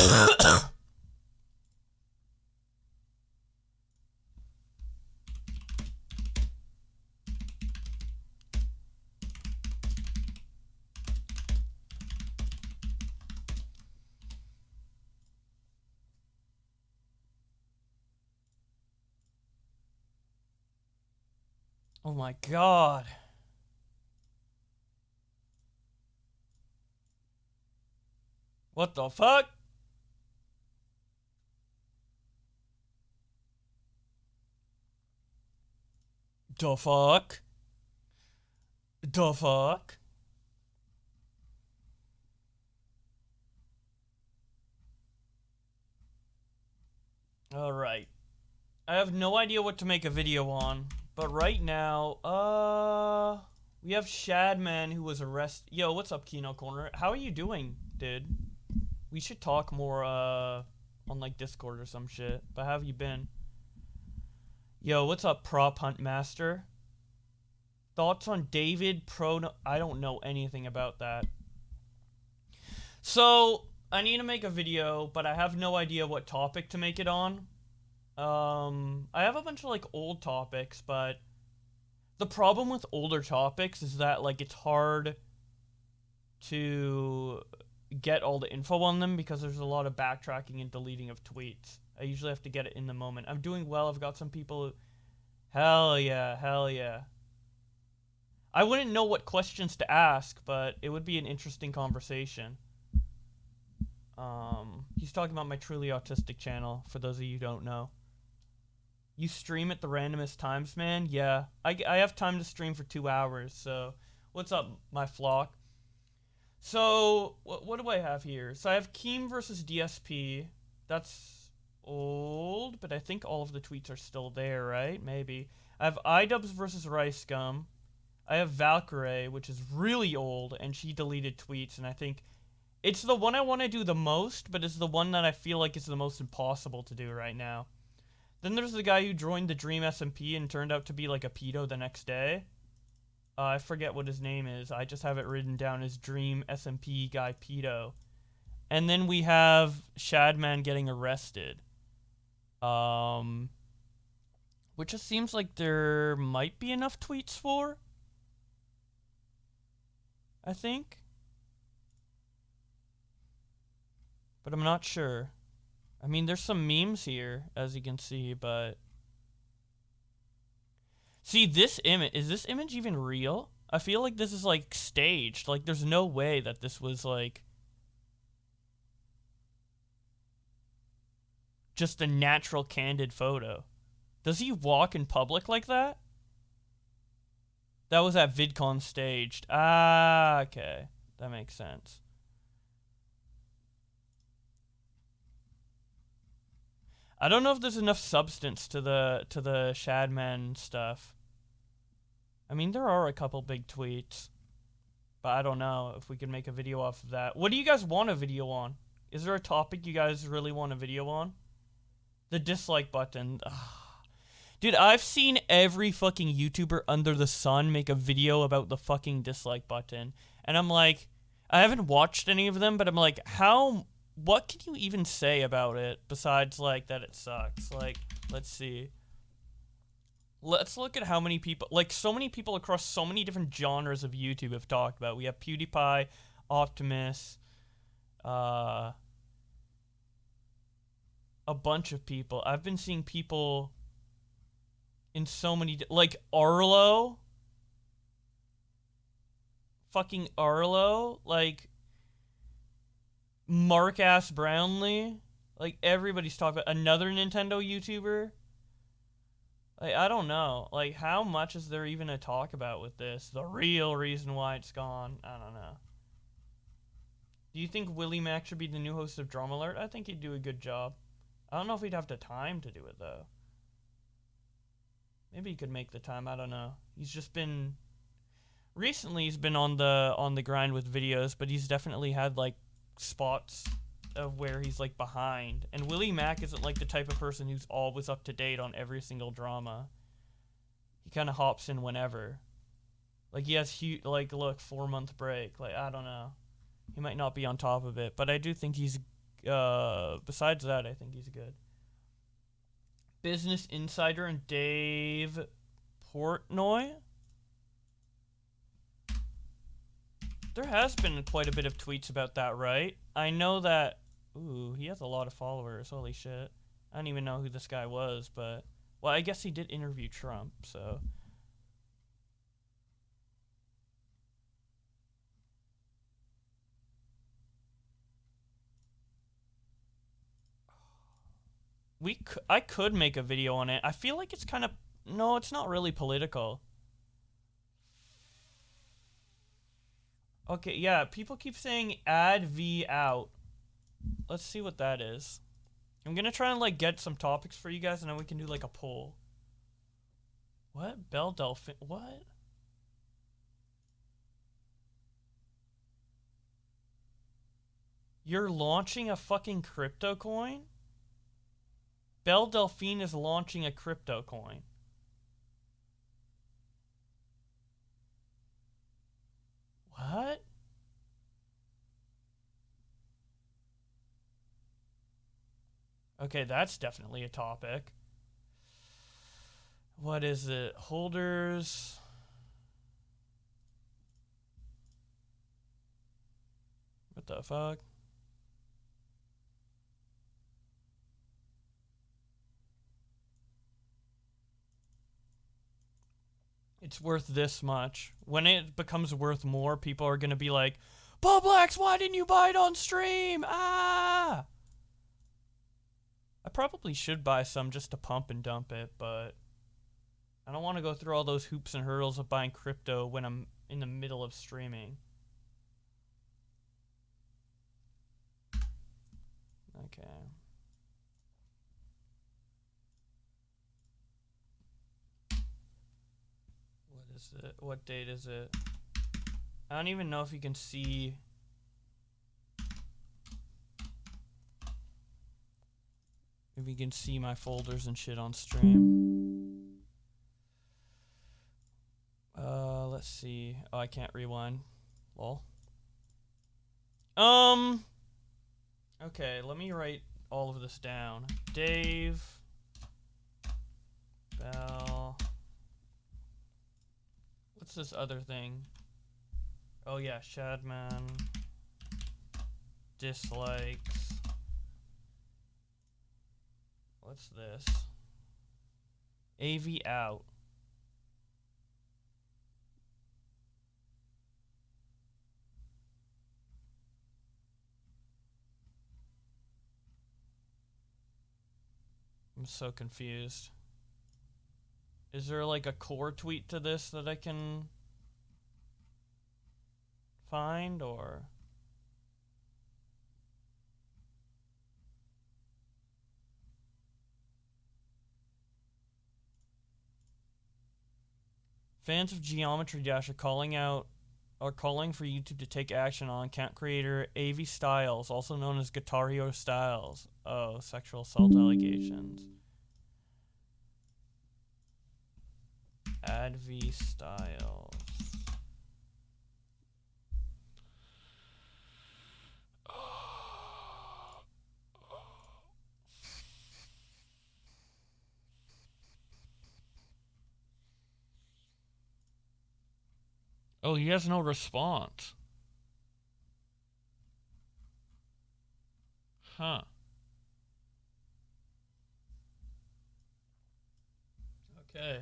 Oh my god. What the fuck? The fuck? The fuck? Alright. I have no idea what to make a video on, but right now, we have Shadman who was arrested. Yo, what's up, Kino Corner? How are you doing, dude? We should talk more, on, like, Discord or some shit. But how have you been? Yo, what's up, Prop Hunt Master? Thoughts on David Pro... I don't know anything about that. So, I need to make a video, but I have no idea what topic to make it on. I have a bunch of, like, old topics, but the problem with older topics is that, like, it's hard to get all the info on them because there's a lot of backtracking and deleting of tweets. I usually have to get it in the moment. I'm doing well. I've got some people... Hell yeah, hell yeah. I wouldn't know what questions to ask, but it would be an interesting conversation. He's talking about my Truly Autistic channel, for those of you who don't know. You stream at the randomest times, man? Yeah. I have time to stream for 2 hours, so... What's up, my flock? So, what do I have here? So I have Keem versus DSP. That's old, but I think all of the tweets are still there, right? Maybe. I have iDubbbz versus Rice Gum. I have Valkyrie, which is really old, and she deleted tweets, and I think... It's the one I want to do the most, but it's the one that I feel like is the most impossible to do right now. Then there's the guy who joined the Dream SMP and turned out to be like a pedo the next day. I forget what his name is. I just have it written down as Dream SMP guy pedo. And then we have Shadman getting arrested. Which just seems like there might be enough tweets for. I think. But I'm not sure. I mean, there's some memes here, as you can see, but... See, this image... Is this image even real? I feel like this is, like, staged. Like, there's no way that this was, like... just a natural, candid photo. Does he walk in public like that? That was at VidCon staged. Ah, okay. That makes sense. I don't know if there's enough substance to the Shadman stuff. I mean, there are a couple big tweets, but I don't know if we can make a video off of that. What do you guys want a video on? Is there a topic you guys really want a video on? The dislike button. Ugh. Dude, I've seen every fucking YouTuber under the sun make a video about the fucking dislike button, and I'm like, I haven't watched any of them, but I'm like, what can you even say about it besides, like, that it sucks? Like, let's see. Let's look at how many people, like, so many people across so many different genres of YouTube have talked about it. We have PewDiePie, Optimus, a bunch of people. I've been seeing people in so many, like, Arlo. Fucking Arlo. Like... Mark-ass Brownlee. Like, everybody's talking about another Nintendo YouTuber. Like, I don't know. Like, how much is there even to talk about with this? The real reason why it's gone. I don't know. Do you think Willie Mack should be the new host of Drama Alert? I think he'd do a good job. I don't know if he'd have the time to do it, though. Maybe he could make the time. I don't know. He's just been... Recently, he's been on the grind with videos, but he's definitely had, like, spots of where he's like behind, and Willie Mack isn't like the type of person who's always up to date on every single drama. He kind of hops in whenever. Like, he has like, look, 4-month break. Like, I don't know, he might not be on top of it, but I do think he's besides that, I think he's good. Business Insider and Dave Portnoy. There has been quite a bit of tweets about that, right? I know that... Ooh, he has a lot of followers. Holy shit. I don't even know who this guy was, but... Well, I guess he did interview Trump, so... I could make a video on it. I feel like it's kind of... No, it's not really political. Okay, yeah, people keep saying add V out. Let's see what that is. I'm gonna try and, like, get some topics for you guys, and then we can do, like, a poll. What? Belle Delphine? What? You're launching a fucking crypto coin? Belle Delphine is launching a crypto coin. What? Okay, that's definitely a topic. What is it? Holders. What the fuck? It's worth this much. When it becomes worth more, people are gonna be like, Bowblax, why didn't you buy it on stream? Ah! I probably should buy some just to pump and dump it, but I don't want to go through all those hoops and hurdles of buying crypto when I'm in the middle of streaming. Okay. What is it? What date is it? I don't even know if you can see... If you can see my folders and shit on stream. Let's see. Oh, I can't rewind. Lol. Okay, let me write all of this down. Dave. Bell. What's this other thing? Oh yeah, Shadman. Dislikes. What's this? AV out. I'm so confused. Is there like a core tweet to this that I can find, or? Fans of Geometry Dash are calling for YouTube to take action on cat creator AV Styles, also known as Guitar Hero Styles. Oh, sexual assault allegations. AV Styles. Oh, he has no response. Huh. Okay.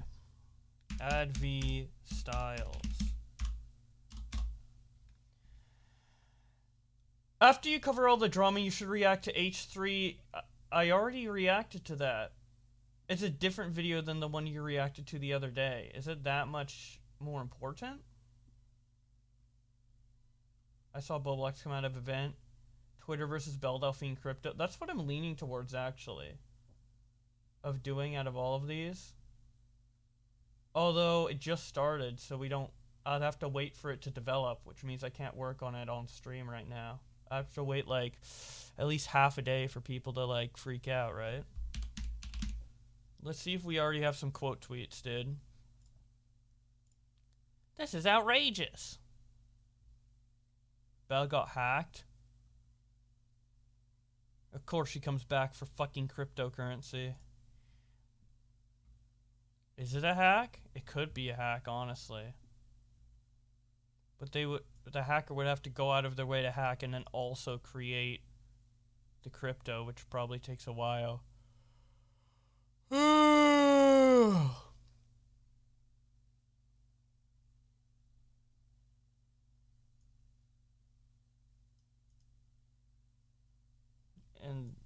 AV Styles. After you cover all the drama, you should react to H3. I already reacted to that. It's a different video than the one you reacted to the other day. Is it that much more important? I saw Bowblax come out of event. Twitter versus Belle Delphine Crypto. That's what I'm leaning towards, actually. Of doing out of all of these. Although, it just started, so I'd have to wait for it to develop, which means I can't work on it on stream right now. I have to wait, like, at least half a day for people to, like, freak out, right? Let's see if we already have some quote tweets, dude. This is outrageous. Bell got hacked. Of course she comes back for fucking cryptocurrency. Is it a hack? It could be a hack, honestly. But the hacker would have to go out of their way to hack and then also create the crypto, which probably takes a while. And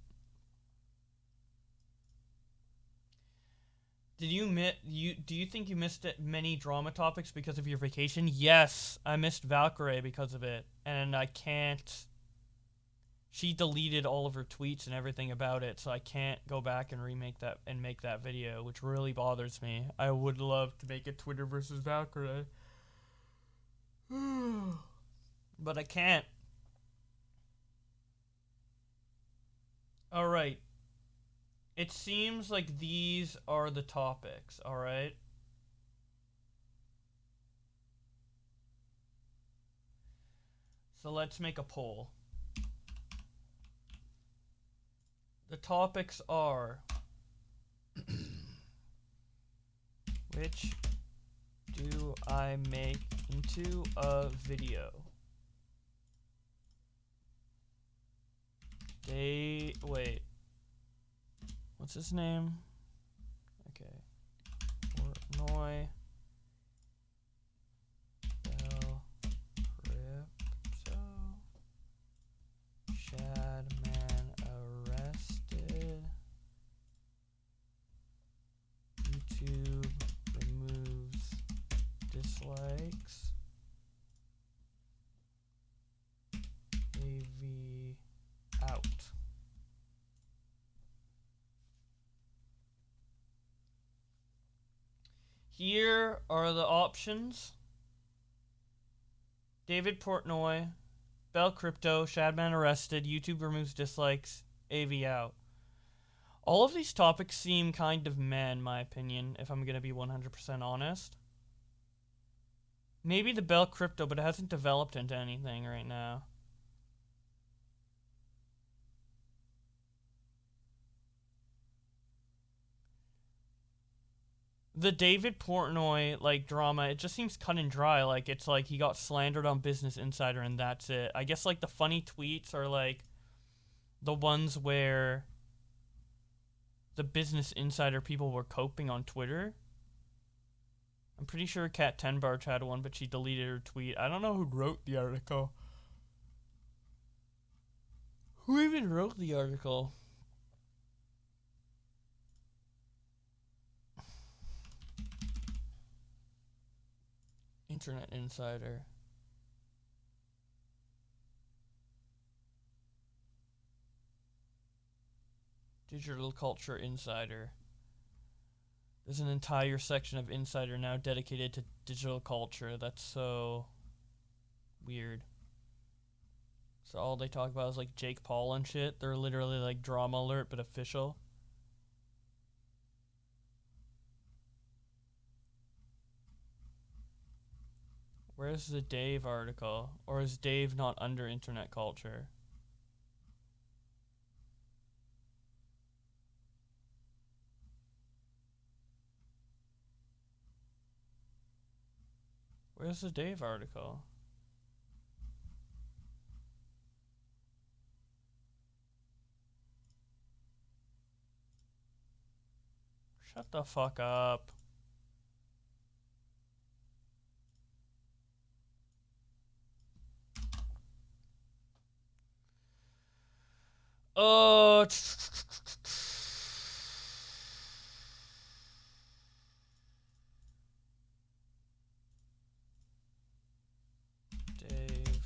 do you think you missed many drama topics because of your vacation? Yes, I missed Valkyrie because of it, and I can't. She deleted all of her tweets and everything about it, so I can't go back and remake that and make that video, which really bothers me. I would love to make a Twitter versus Valkyrie, but I can't. All right. It seems like these are the topics, all right? So let's make a poll. The topics are which do I make into a video? Wait. What's his name? Okay. Portnoy. Bell. Crypto. Shadman arrested. YouTube removes dislikes. AV out. Here are the options. David Portnoy, Bell Crypto, Shadman arrested, YouTube removes dislikes, AV out. All of these topics seem kind of meh in my opinion, if I'm going to be 100% honest. Maybe the Bell Crypto, but it hasn't developed into anything right now. The David Portnoy, like, drama, it just seems cut and dry. Like, it's like he got slandered on Business Insider and that's it. I guess, like, the funny tweets are, like, the ones where the Business Insider people were coping on Twitter. I'm pretty sure Kat Tenbarge had one, but she deleted her tweet. I don't know who wrote the article. Who even wrote the article? Internet Insider. Digital Culture Insider. There's an entire section of Insider now dedicated to digital culture. That's so weird. So all they talk about is like Jake Paul and shit. They're literally like drama alert but official. Where's the Dave article? Or is Dave not under internet culture? Where's the Dave article? Shut the fuck up. Dave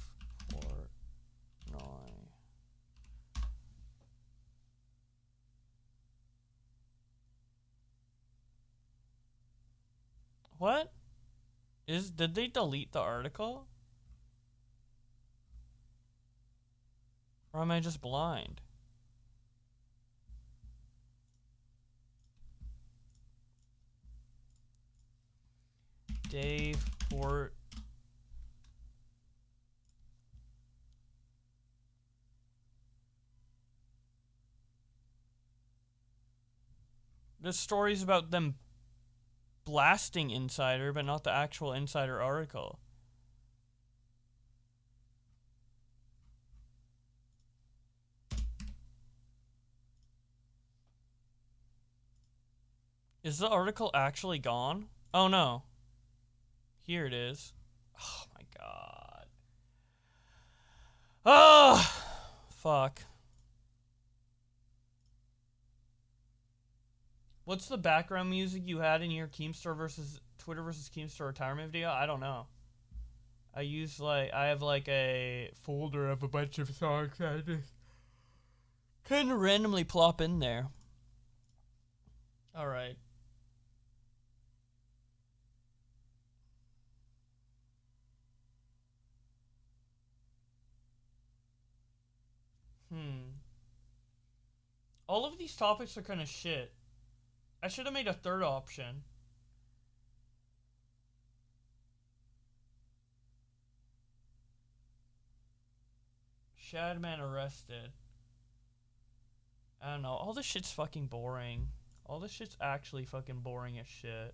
Portnoy. What? Did they delete the article? Or am I just blind? Dave Port. There's stories about them blasting Insider, but not the actual Insider article. Is the article actually gone? Oh no. Here it is. Oh my god. Oh! Fuck. What's the background music you had in your Keemstar versus Twitter versus Keemstar retirement video? I don't know. I have like a folder of a bunch of songs that I just kind of randomly plop in there. Alright. All of these topics are kind of shit. I should have made a third option. Shadman arrested. I don't know. All this shit's fucking boring. All this shit's actually fucking boring as shit.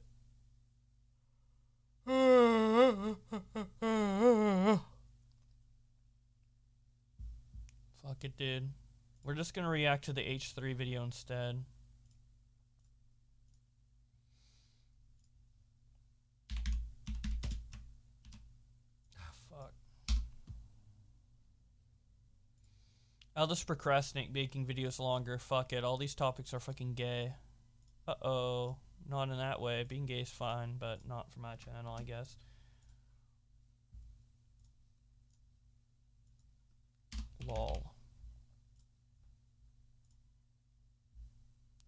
Fuck it, dude. We're just gonna react to the H3 video instead. Fuck. I'll just procrastinate making videos longer. Fuck it. All these topics are fucking gay. Uh-oh. Not in that way. Being gay is fine, but not for my channel, I guess. Lol.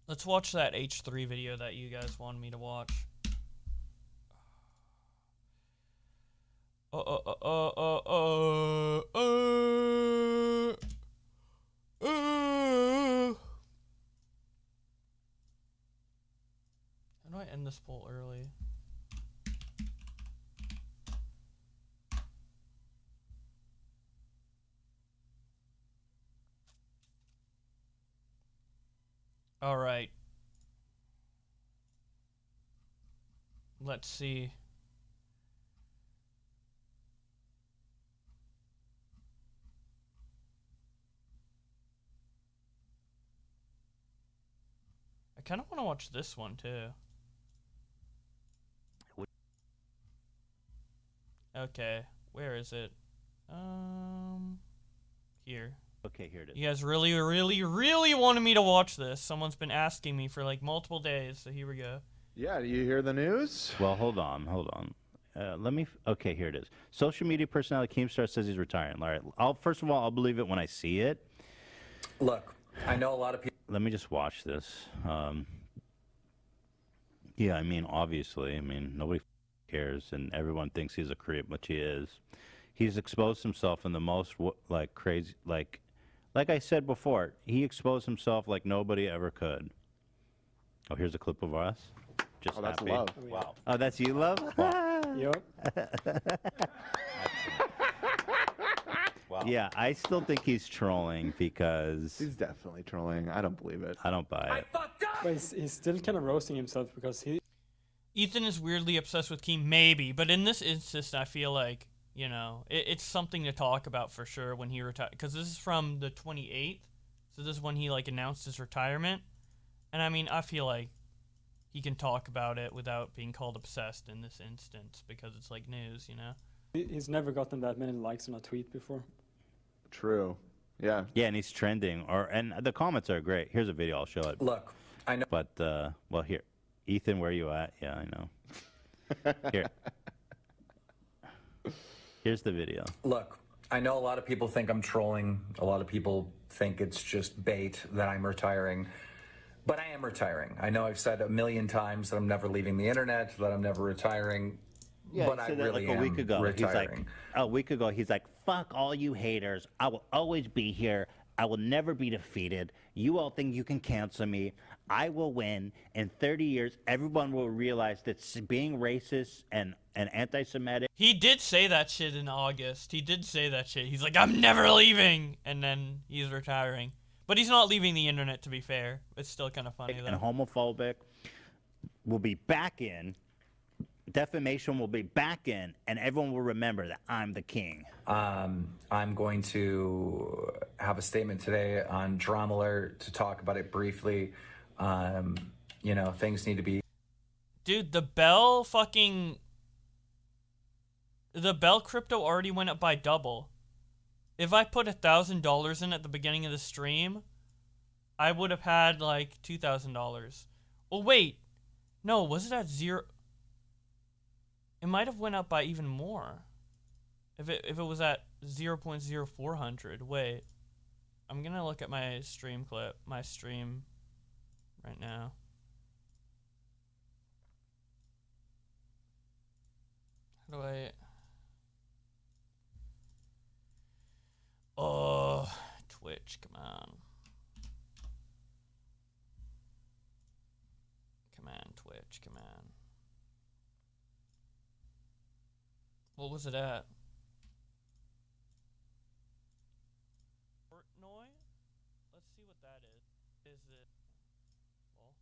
Let's watch that H3 video that you guys wanted me to watch. How do I end this poll early? All right. Let's see. I kind of want to watch this one too. Okay, where is it? Here. Okay, here it is. You guys really, really, really wanted me to watch this. Someone's been asking me for like multiple days, so here we go. Yeah, do you hear the news? Well, hold on. Okay, here it is. Social media personality Keemstar says he's retiring. All right, first of all, I'll believe it when I see it. Look, I know a lot of people. Let me just watch this. Yeah, I mean, obviously, nobody cares, and everyone thinks he's a creep, which he is. He's exposed himself in the most crazy, like I said before, he exposed himself like nobody ever could. Oh, here's a clip of us. Just that's happy. Love. Wow. Oh, that's you, Love? Yep. Wow. Yeah, I still think he's trolling because... He's definitely trolling. I don't believe it. I don't buy it. But he's still kind of roasting himself because Ethan is weirdly obsessed with Keem, maybe, but in this instance, I feel like, you know, it's something to talk about for sure when he retired. Because this is from the 28th, so this is when he, like, announced his retirement. And, I mean, I feel like he can talk about it without being called obsessed in this instance because it's, like, news, you know? he's never gotten that many likes on a tweet before. True. Yeah. Yeah, and he's trending. And the comments are great. Here's a video. I'll show it. Look, I know. But, well, here. Ethan, where are you at? Yeah, I know. Here. Here's the video. Look, I know a lot of people think I'm trolling. A lot of people think it's just bait that I'm retiring. But I am retiring. I know I've said a million times that I'm never leaving the internet, that I'm never retiring. Yeah, but he I said that really like a week am ago. retiring. A week ago, he's like, fuck all you haters. I will always be here. I will never be defeated. You all think you can cancel me. I will win. In 30 years, everyone will realize that being racist and anti-Semitic. He did say that shit in August. He did say that shit. He's like, I'm never leaving. And then he's retiring. But he's not leaving the internet, to be fair. It's still kind of funny, though. And homophobic. will be back in. Defamation will be back in, and everyone will remember that I'm the king. I'm going to have a statement today on Drama Alert to talk about it briefly. You know, things need to be. Dude, the Bell crypto already went up by double. If I put $1,000 in at the beginning of the stream, I would have had like $2,000. Oh wait, no, was it at 0? It might have went up by even more. If it was at 0.0400. Wait, I'm gonna look at my stream clip, my stream, right now. How do I? Oh, Twitch, come on. Come on, Twitch, come on. What was it at? Portnoy? Let's see what that is. Is it... Well,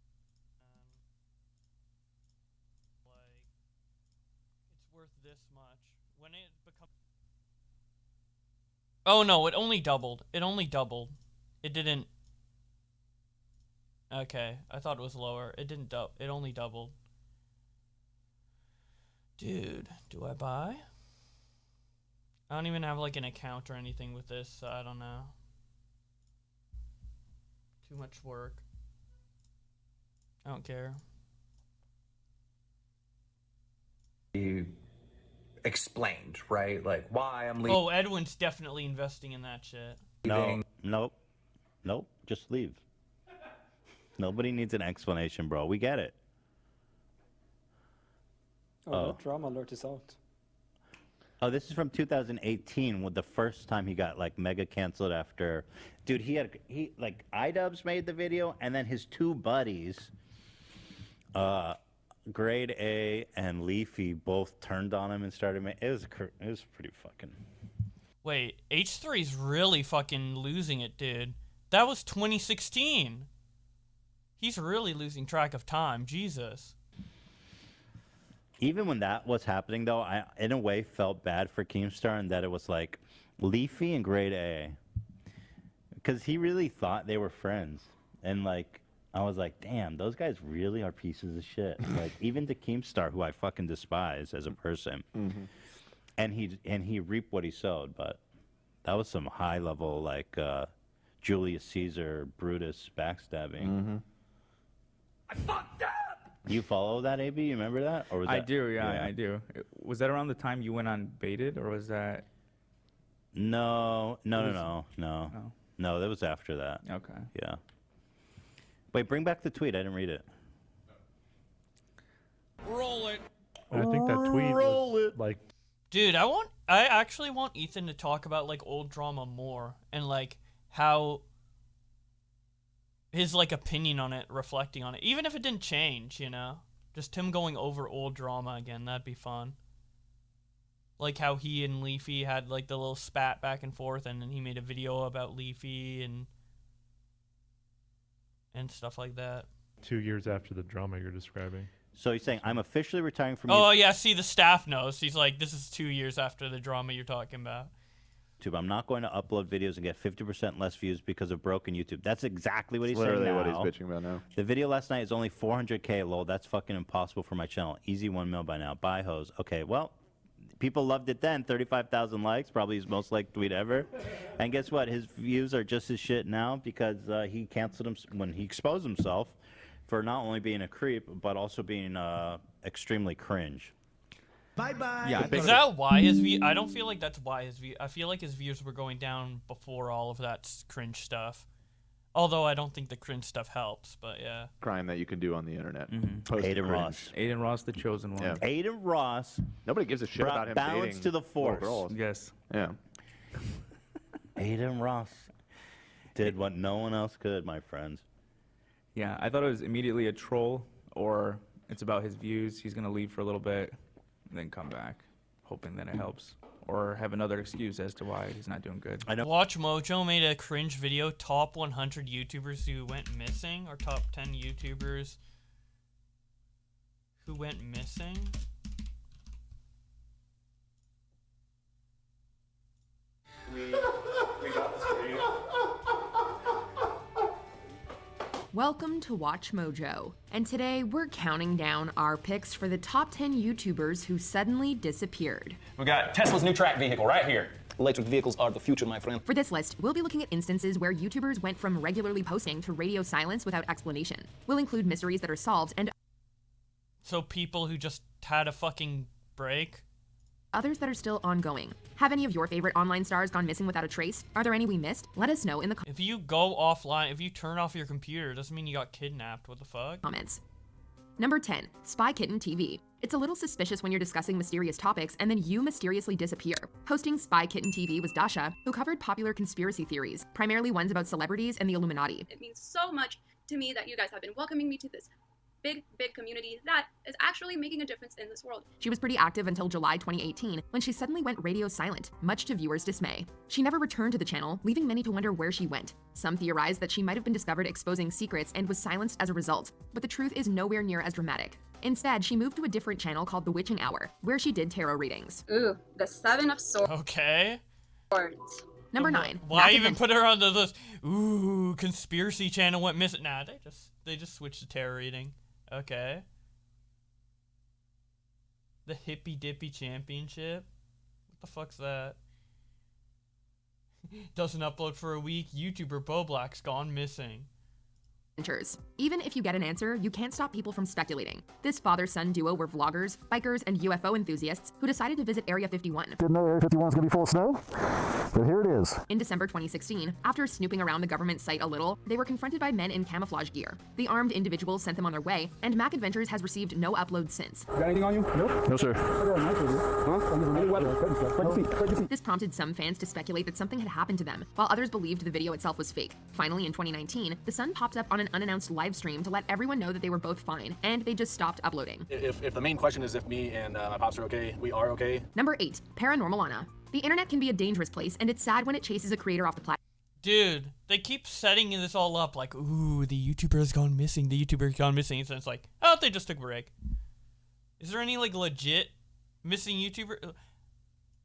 like... It's worth this much. When it becomes... Oh no, it only doubled. It only doubled. It didn't... Okay, I thought it was lower. It didn't double. It only doubled. Dude, do I buy? I don't even have like an account or anything with this, so I don't know. Too much work. I don't care. Explained, right? Like why I'm leaving. Oh, Edwin's definitely investing in that shit. Nope. Just leave. Nobody needs an explanation, bro. We get it. Oh, that Drama Alert is out. Oh, this is from 2018, with the first time he got like mega canceled after. Dude, he like iDubbbz made the video, and then his two buddies, Grade A and Leafy, both turned on him and started making. It was pretty fucking. Wait, H3's really fucking losing it, dude. That was 2016. He's really losing track of time. Jesus. Even when that was happening, though, I, in a way, felt bad for Keemstar in that it was like Leafy and Grade A. Because he really thought they were friends. And, like, I was like, damn, those guys really are pieces of shit. Like, even to Keemstar, who I fucking despise as a person. Mm-hmm. And he reaped what he sowed. But that was some high-level, like, Julius Caesar, Brutus backstabbing. Mm-hmm. I fucked up! You follow that, AB? You remember that? Or was I that, do, yeah, I do. Was that around the time you went on Baited, or was that? No, Oh. that was after that. Okay. Yeah. Wait, bring back the tweet. I didn't read it. Roll it. I think that tweet was like, Dude, I actually want Ethan to talk about like old drama more and like how his like opinion on it, reflecting on it, even if it didn't change, you know, just him going over old drama again. That'd be fun. Like how he and Leafy had like the little spat back and forth, and then he made a video about Leafy and stuff like that. 2 years after the drama you're describing. So he's saying, I'm officially retiring from Oh yeah, see, the staff knows. He's like, this is 2 years after the drama you're talking about. YouTube. I'm not going to upload videos and get 50% less views because of broken YouTube. That's exactly what he's Literally saying now. what he's bitching about now. The video last night is only 400K. Lol, that's fucking impossible for my channel. Easy 1 mil by now. Bye, hoes. Okay, well, people loved it then. 35,000 likes, probably his most liked tweet ever. And guess what? His views are just as shit now because he canceled him when he exposed himself for not only being a creep, but also being extremely cringe. Bye-bye. Yeah, Is that why his view? I don't feel like that's why his view. I feel like his views were going down before all of that cringe stuff. Although I don't think the cringe stuff helps, but yeah. Crime that you can do on the internet. Mm-hmm. Post Aiden cringe. Ross. Aiden Ross, the chosen one. Yeah. Aiden Ross Nobody gives a shit brought about him balance dating to the little force. girls. Yes. Yeah. Aiden Ross did what no one else could, my friends. Yeah, I thought it was immediately a troll, or it's about his views. He's gonna leave for a little bit, and then come back, hoping that it helps, or have another excuse as to why he's not doing good. I know. Watch Mojo made a cringe video, top 100 YouTubers who went missing, or top 10 YouTubers who went missing? We got this for you. Welcome to Watch Mojo, and today we're counting down our picks for the top 10 YouTubers who suddenly disappeared. We got Tesla's new track vehicle right here. Electric vehicles are the future, my friend. For this list, we'll be looking at instances where YouTubers went from regularly posting to radio silence without explanation. We'll include mysteries that are solved and So people who just had a fucking break? others that are still ongoing. Have any of your favorite online stars gone missing without a trace? Are there any we missed? Let us know in the If you go offline, if you turn off your computer, it doesn't mean you got kidnapped. What the fuck? comments. Number 10, Spy Kitten TV. It's a little suspicious when you're discussing mysterious topics and then you mysteriously disappear. Hosting Spy Kitten TV was Dasha, who covered popular conspiracy theories, primarily ones about celebrities and the Illuminati. It means so much to me that you guys have been welcoming me to this big community that is actually making a difference in this world. She was pretty active until July 2018, when she suddenly went radio silent, much to viewers' dismay. She never returned to the channel, leaving many to wonder where she went. Some theorized that she might have been discovered exposing secrets and was silenced as a result, but the truth is nowhere near as dramatic. Instead, she moved to a different channel called The Witching Hour, where she did tarot readings. Ooh, the Seven of Swords. Okay. Number 9. Why Mac even Advent- put her on the list? Ooh, conspiracy channel went missing. Nah, they just switched to tarot reading. Okay. The Hippy Dippy Championship? What the fuck's that? Doesn't upload for a week. YouTuber Bowblax gone missing. adventures. Even if you get an answer, you can't stop people from speculating. This father-son duo were vloggers, bikers, and UFO enthusiasts who decided to visit Area 51. Didn't know Area 51 was going to be full of snow, but here it is. In December 2016, after snooping around the government site a little, they were confronted by men in camouflage gear. The armed individuals sent them on their way, and Mac Adventures has received no uploads since. Got anything on you? Nope. No, sir. This prompted some fans to speculate that something had happened to them, while others believed the video itself was fake. Finally, in 2019, the Sun popped up on an unannounced live stream to let everyone know that they were both fine, and they just stopped uploading. If the main question is if me and my pops are okay, we are okay. Number 8, Paranormal Anna. The internet can be a dangerous place, and it's sad when it chases a creator off the platform. Dude, they keep setting this all up like, ooh, the YouTuber's gone missing, the YouTuber's gone missing. So it's like, oh, they just took a break. Is there any, like, legit missing YouTuber?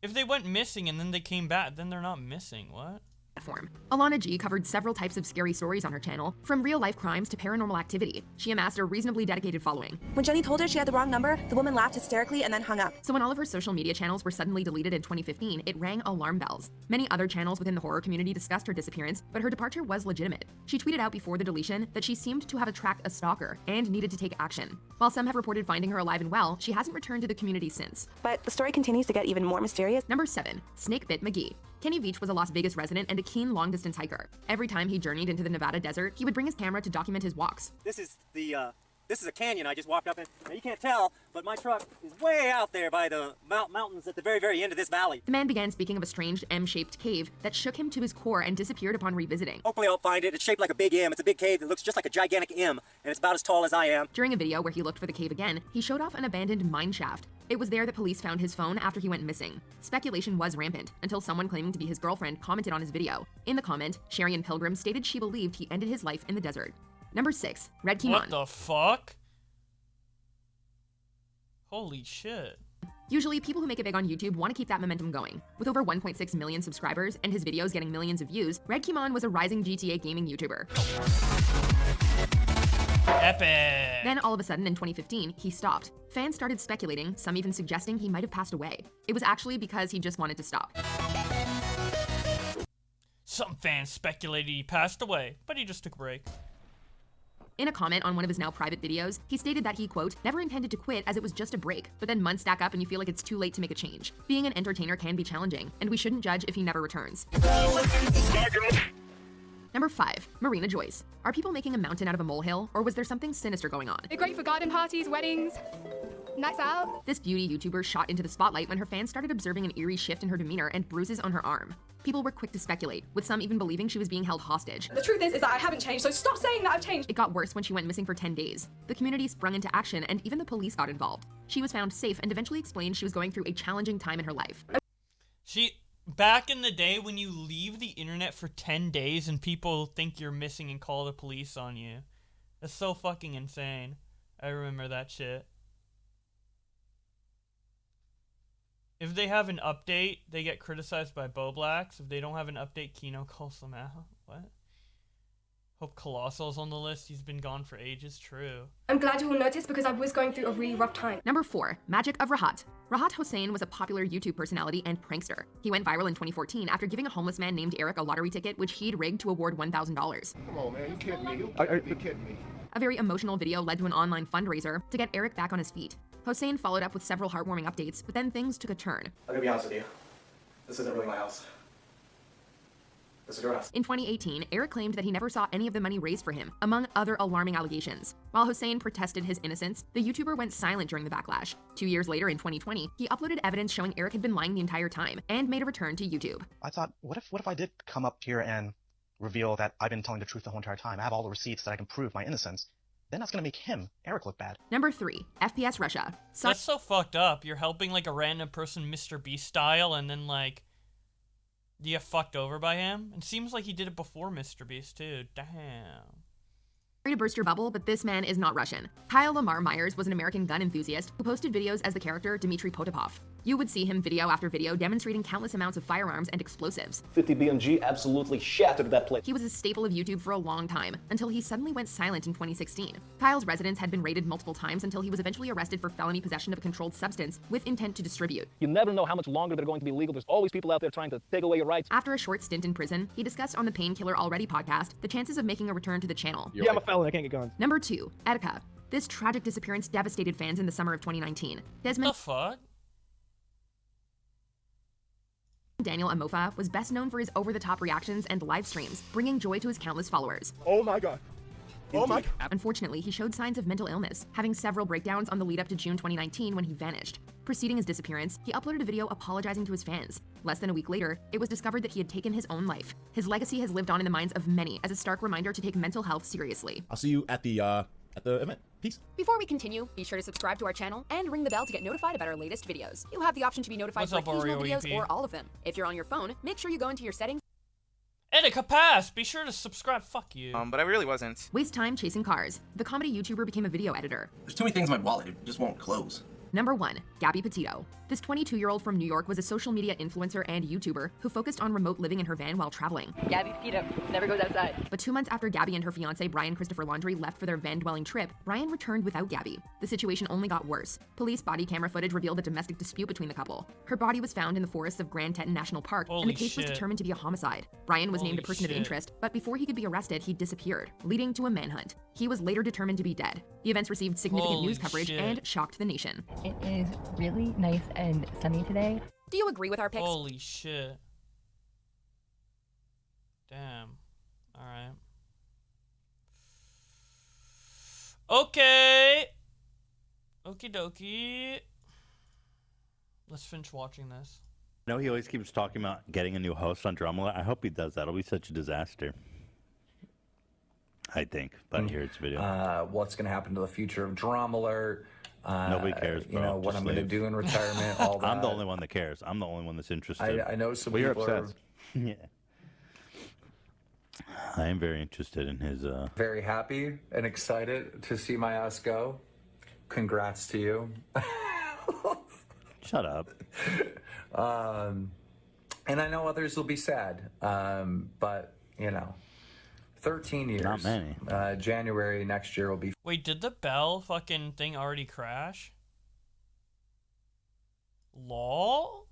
If they went missing and then they came back, then they're not missing. What? Alana G covered several types of scary stories on her channel, from real-life crimes to paranormal activity. She amassed a reasonably dedicated following. When Jenny told her she had the wrong number, the woman laughed hysterically and then hung up. So when all of her social media channels were suddenly deleted in 2015, it rang alarm bells. Many other channels within the horror community discussed her disappearance, but her departure was legitimate. She tweeted out before the deletion that she seemed to have attracted a stalker and needed to take action. While some have reported finding her alive and well, she hasn't returned to the community since. But the story continues to get even more mysterious. Number 7, Snakebit McGee. Kenny Veach was a Las Vegas resident and a keen long-distance hiker. Every time he journeyed into the Nevada desert, he would bring his camera to document his walks. This is a canyon I just walked up in. Now you can't tell, but my truck is way out there by the mountains at the very, very end of this valley. The man began speaking of a strange M-shaped cave that shook him to his core and disappeared upon revisiting. Hopefully I'll find it. It's shaped like a big M. It's a big cave that looks just like a gigantic M, and it's about as tall as I am. During a video where he looked for the cave again, he showed off an abandoned mine shaft. It was there that police found his phone after he went missing. Speculation was rampant until someone claiming to be his girlfriend commented on his video. In the comment, Sherian Pilgrim stated she believed he ended his life in the desert. Number 6, Red Kimon. What the fuck? Holy shit. Usually, people who make it big on YouTube want to keep that momentum going. With over 1.6 million subscribers and his videos getting millions of views, Red Kimon was a rising GTA gaming YouTuber. Epic. Then all of a sudden in 2015, he stopped. Fans started speculating, some even suggesting he might have passed away. It was actually because he just wanted to stop. Some fans speculated he passed away, but he just took a break. In a comment on one of his now private videos, he stated that he, quote, never intended to quit as it was just a break, but then months stack up and you feel like it's too late to make a change. Being an entertainer can be challenging, and we shouldn't judge if he never returns. Number 5, Marina Joyce. Are people making a mountain out of a molehill, or was there something sinister going on? They're great for garden parties, weddings, nights out. This beauty YouTuber shot into the spotlight when her fans started observing an eerie shift in her demeanor and bruises on her arm. People were quick to speculate, with some even believing she was being held hostage. The truth is that I haven't changed, so stop saying that I've changed. It got worse when she went missing for 10 days. The community sprung into action, and even the police got involved. She was found safe and eventually explained she was going through a challenging time in her life. Back in the day when you leave the internet for 10 days and people think you're missing and call the police on you. That's so fucking insane. I remember that shit. If they have an update, they get criticized by Bowblax. If they don't have an update, Kino calls them out. What? Hope Colossal's on the list. He's been gone for ages. True. I'm glad you all noticed because I was going through a really rough time. Number 4. Magic of Rahat. Rahat Hossein was a popular YouTube personality and prankster. He went viral in 2014 after giving a homeless man named Eric a lottery ticket which he'd rigged to award $1,000. Come on, man. You kidding me? You kidding me? A very emotional video led to an online fundraiser to get Eric back on his feet. Hossein followed up with several heartwarming updates, but then things took a turn. I'm gonna be honest with you. This isn't really my house. This is your house. In 2018, Eric claimed that he never saw any of the money raised for him, among other alarming allegations. While Hossein protested his innocence, the YouTuber went silent during the backlash. 2 years later, in 2020, he uploaded evidence showing Eric had been lying the entire time and made a return to YouTube. I thought, what if I did come up here and reveal that I've been telling the truth the whole entire time? I have all the receipts that I can prove my innocence. Then that's gonna make him, Eric, look bad. Number 3, FPS Russia. That's so fucked up. You're helping like a random person Mr. Beast style and then like you get fucked over by him? It seems like he did it before Mr. Beast too. Damn. Sorry to burst your bubble, but this man is not Russian. Kyle Lamar Myers was an American gun enthusiast who posted videos as the character Dmitry Potapov. You would see him video after video demonstrating countless amounts of firearms and explosives. 50 BMG absolutely shattered that place. He was a staple of YouTube for a long time, until he suddenly went silent in 2016. Kyle's residence had been raided multiple times until he was eventually arrested for felony possession of a controlled substance with intent to distribute. You never know how much longer they're going to be legal. There's always people out there trying to take away your rights. After a short stint in prison, he discussed on the Painkiller Already podcast the chances of making a return to the channel. Yeah, I'm a felon. I can't get guns. Number 2, Etika. This tragic disappearance devastated fans in the summer of 2019. Desmond the fuck? Daniel Amofa was best known for his over-the-top reactions and live streams, bringing joy to his countless followers. Oh my god. Oh my god. Unfortunately, he showed signs of mental illness, having several breakdowns on the lead up to June 2019 when he vanished. Preceding his disappearance, he uploaded a video apologizing to his fans. Less than a week later, it was discovered that he had taken his own life. His legacy has lived on in the minds of many as a stark reminder to take mental health seriously. I'll see you at the event. Peace. Before we continue, be sure to subscribe to our channel and ring the bell to get notified about our latest videos. You have the option to be notified for occasional videos or all of them. If you're on your phone, make sure you go into your settings. Etika Pass! Be sure to subscribe. Fuck you. But I really wasn't. Waste time chasing cars. The comedy YouTuber became a video editor. There's too many things in my wallet. It just won't close. Number 1, Gabby Petito. This 22-year-old from New York was a social media influencer and YouTuber who focused on remote living in her van while traveling. Gabby Petito never goes outside. But 2 months after Gabby and her fiancé Brian Christopher Laundrie left for their van-dwelling trip, Brian returned without Gabby. The situation only got worse. Police body camera footage revealed a domestic dispute between the couple. Her body was found in the forests of Grand Teton National Park, and the case was determined to be a homicide. Brian was named a person of interest, but before he could be arrested, he disappeared, leading to a manhunt. He was later determined to be dead. The events received significant news coverage and shocked the nation. It is really nice and sunny today. Do you agree with our picks? Holy shit. Damn. Alright. Okay. Okie dokie. Let's finish watching this. No, he always keeps talking about getting a new host on Drama. I hope he does that. It'll be such a disaster. I think. But here it's video. What's going to happen to the future of Drama Alert? Nobody cares, bro. You know, what Just I'm going to leave. do in retirement, all that. I'm the only one that cares. I'm the only one that's interested. I know some You're people are obsessed. Yeah. I am very interested in his... very happy and excited to see my ass go. Congrats to you. Shut up. And I know others will be sad, but, you know, 13 years. Not many. January next year will be... Wait, did the bell fucking thing already crash? LOL?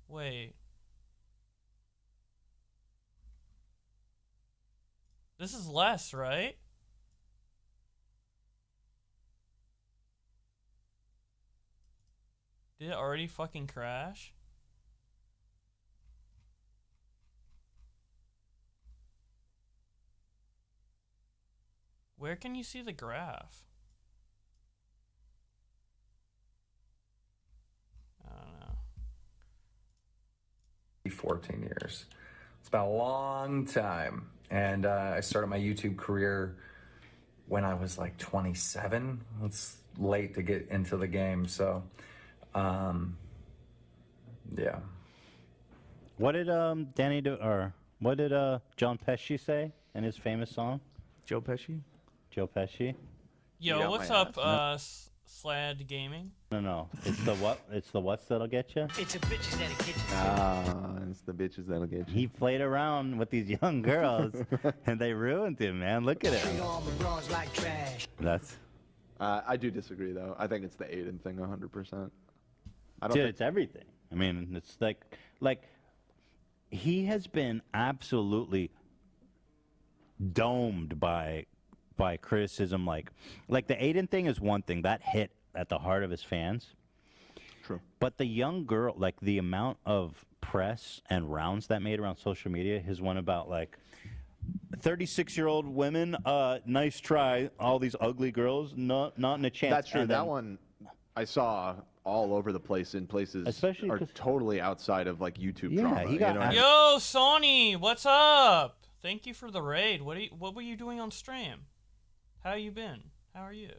Wait. This is less, right? Did it already fucking crash? Where can you see the graph? I don't know. 14 years. It's been a long time. And I started my YouTube career when I was like 27. It's late to get into the game, so yeah. What did Danny do, or what did John Pesci say in his famous song? Joe Pesci? Joe Pesci. Yo, what's up, Slad Gaming? No. It's the what? It's the what's that'll get you. It's the bitches that'll get you. Ah, it's the bitches that'll get you. He played around with these young girls, and they ruined him, man. Look at him. Like trash. That's. I do disagree, though. I think it's the Aiden thing 100%. I don't Dude, think it's everything. I mean, it's like he has been absolutely domed by criticism. Like the Aiden thing is one thing that hit at the heart of his fans. True. But the young girl, like the amount of press and rounds that made around social media, his one about like 36-year-old women, nice try. All these ugly girls, not in a chance. that's true. And That then- one I saw all over the place in places Especially are 'cause- totally outside of like YouTube Yeah, drama. he got you know what I mean? Yo, Sonny, what's up? Thank you for the raid. What were you doing on stream? How you been? How are you?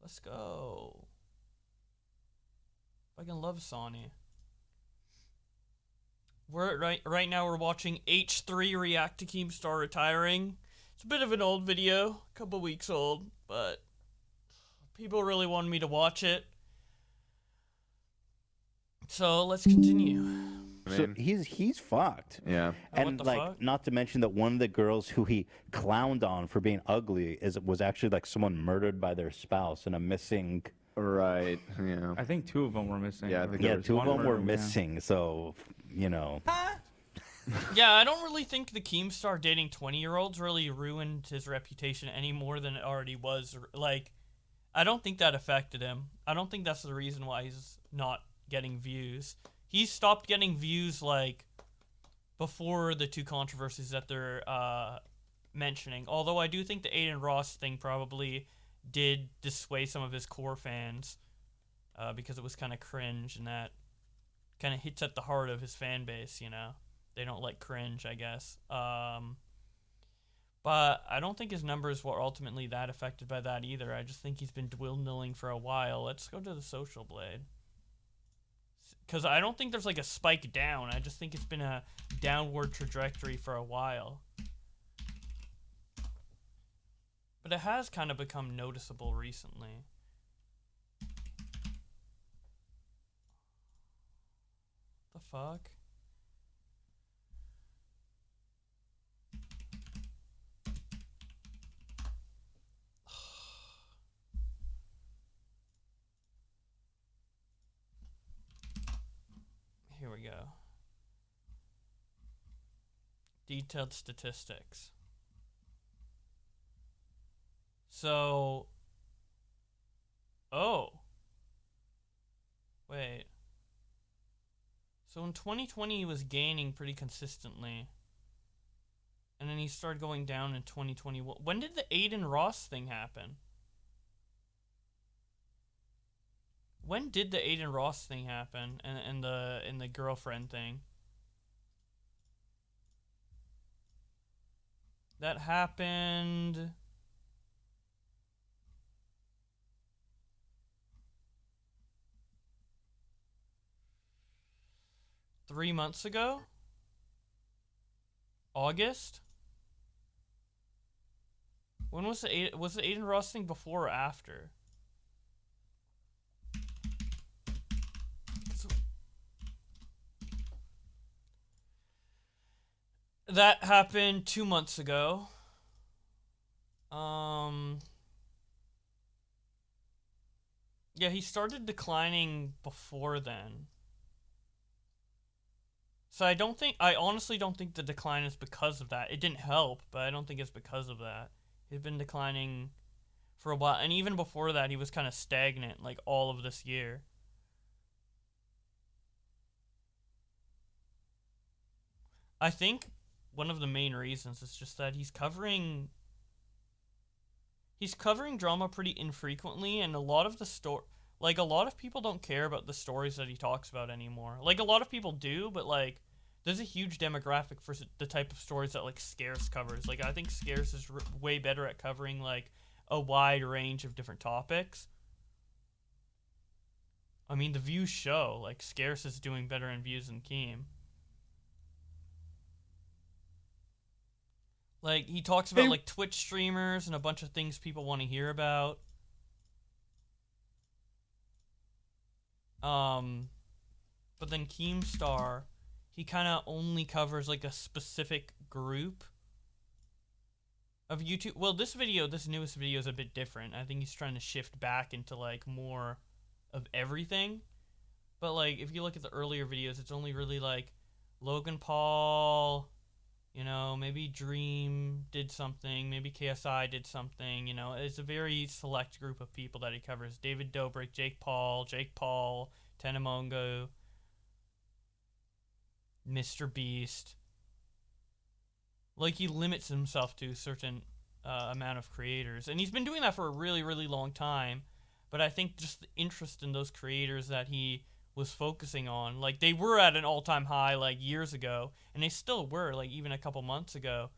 Let's go. Fucking love Sonny. We're right now we're watching H3 react to Keemstar retiring. It's a bit of an old video, a couple weeks old, but people really wanted me to watch it. So let's continue. So he's fucked. Yeah. And the like, fuck? not to mention that one of the girls who he clowned on for being ugly was actually like someone murdered by their spouse and a missing. Right. Yeah. I think 2 of them were missing. Yeah, I think Yeah, there was 2 of one them were murder, yeah. missing. So Yeah, I don't really think the Keemstar dating 20-year-olds really ruined his reputation any more than it already was. Like, I don't think that affected him. I don't think that's the reason why he's not getting views. He stopped getting views, like, before the 2 controversies that they're mentioning. Although I do think the Aiden Ross thing probably did dissuade some of his core fans because it was kind of cringe, and that kind of hits at the heart of his fan base, you know? They don't like cringe, I guess. But I don't think his numbers were ultimately that affected by that either. I just think he's been dwindling for a while. Let's go to the Social Blade. Because I don't think there's like a spike down. I just think it's been a downward trajectory for a while. But it has kind of become noticeable recently. The fuck? Here we go. Detailed statistics. So, wait. So in 2020 he was gaining pretty consistently. And then he started going down in 2021. When did the Aiden Ross thing happen? When did the Aiden Ross thing happen and the girlfriend thing? That happened 3 months ago? August? When was the Aiden Ross thing before or after? That happened 2 months ago. Yeah, he started declining before then. So I honestly don't think the decline is because of that. It didn't help, but I don't think it's because of that. He's been declining for a while, and even before that, he was kind of stagnant, like all of this year. I think one of the main reasons is just that he's covering drama pretty infrequently, and a lot of a lot of people don't care about the stories that he talks about anymore. Like, a lot of people do, but like there's a huge demographic for the type of stories that like Scarce covers. Like, I think Scarce is way better at covering like a wide range of different topics. I mean, the views show like Scarce is doing better in views than Keem. Like, he talks about, like, Twitch streamers and a bunch of things people want to hear about. But then Keemstar, he kind of only covers, like, a specific group of YouTube. Well, this newest video is a bit different. I think he's trying to shift back into, like, more of everything. But, like, if you look at the earlier videos, it's only really, like, Logan Paul, you know, maybe Dream did something, maybe KSI did something, you know. It's a very select group of people that he covers. David Dobrik, Jake Paul, Tenemongo, Mr. Beast. Like, he limits himself to a certain amount of creators. And he's been doing that for a really, really long time. But I think just the interest in those creators that he was focusing on, like, they were at an all-time high, like, years ago. And they still were, like, even a couple months ago.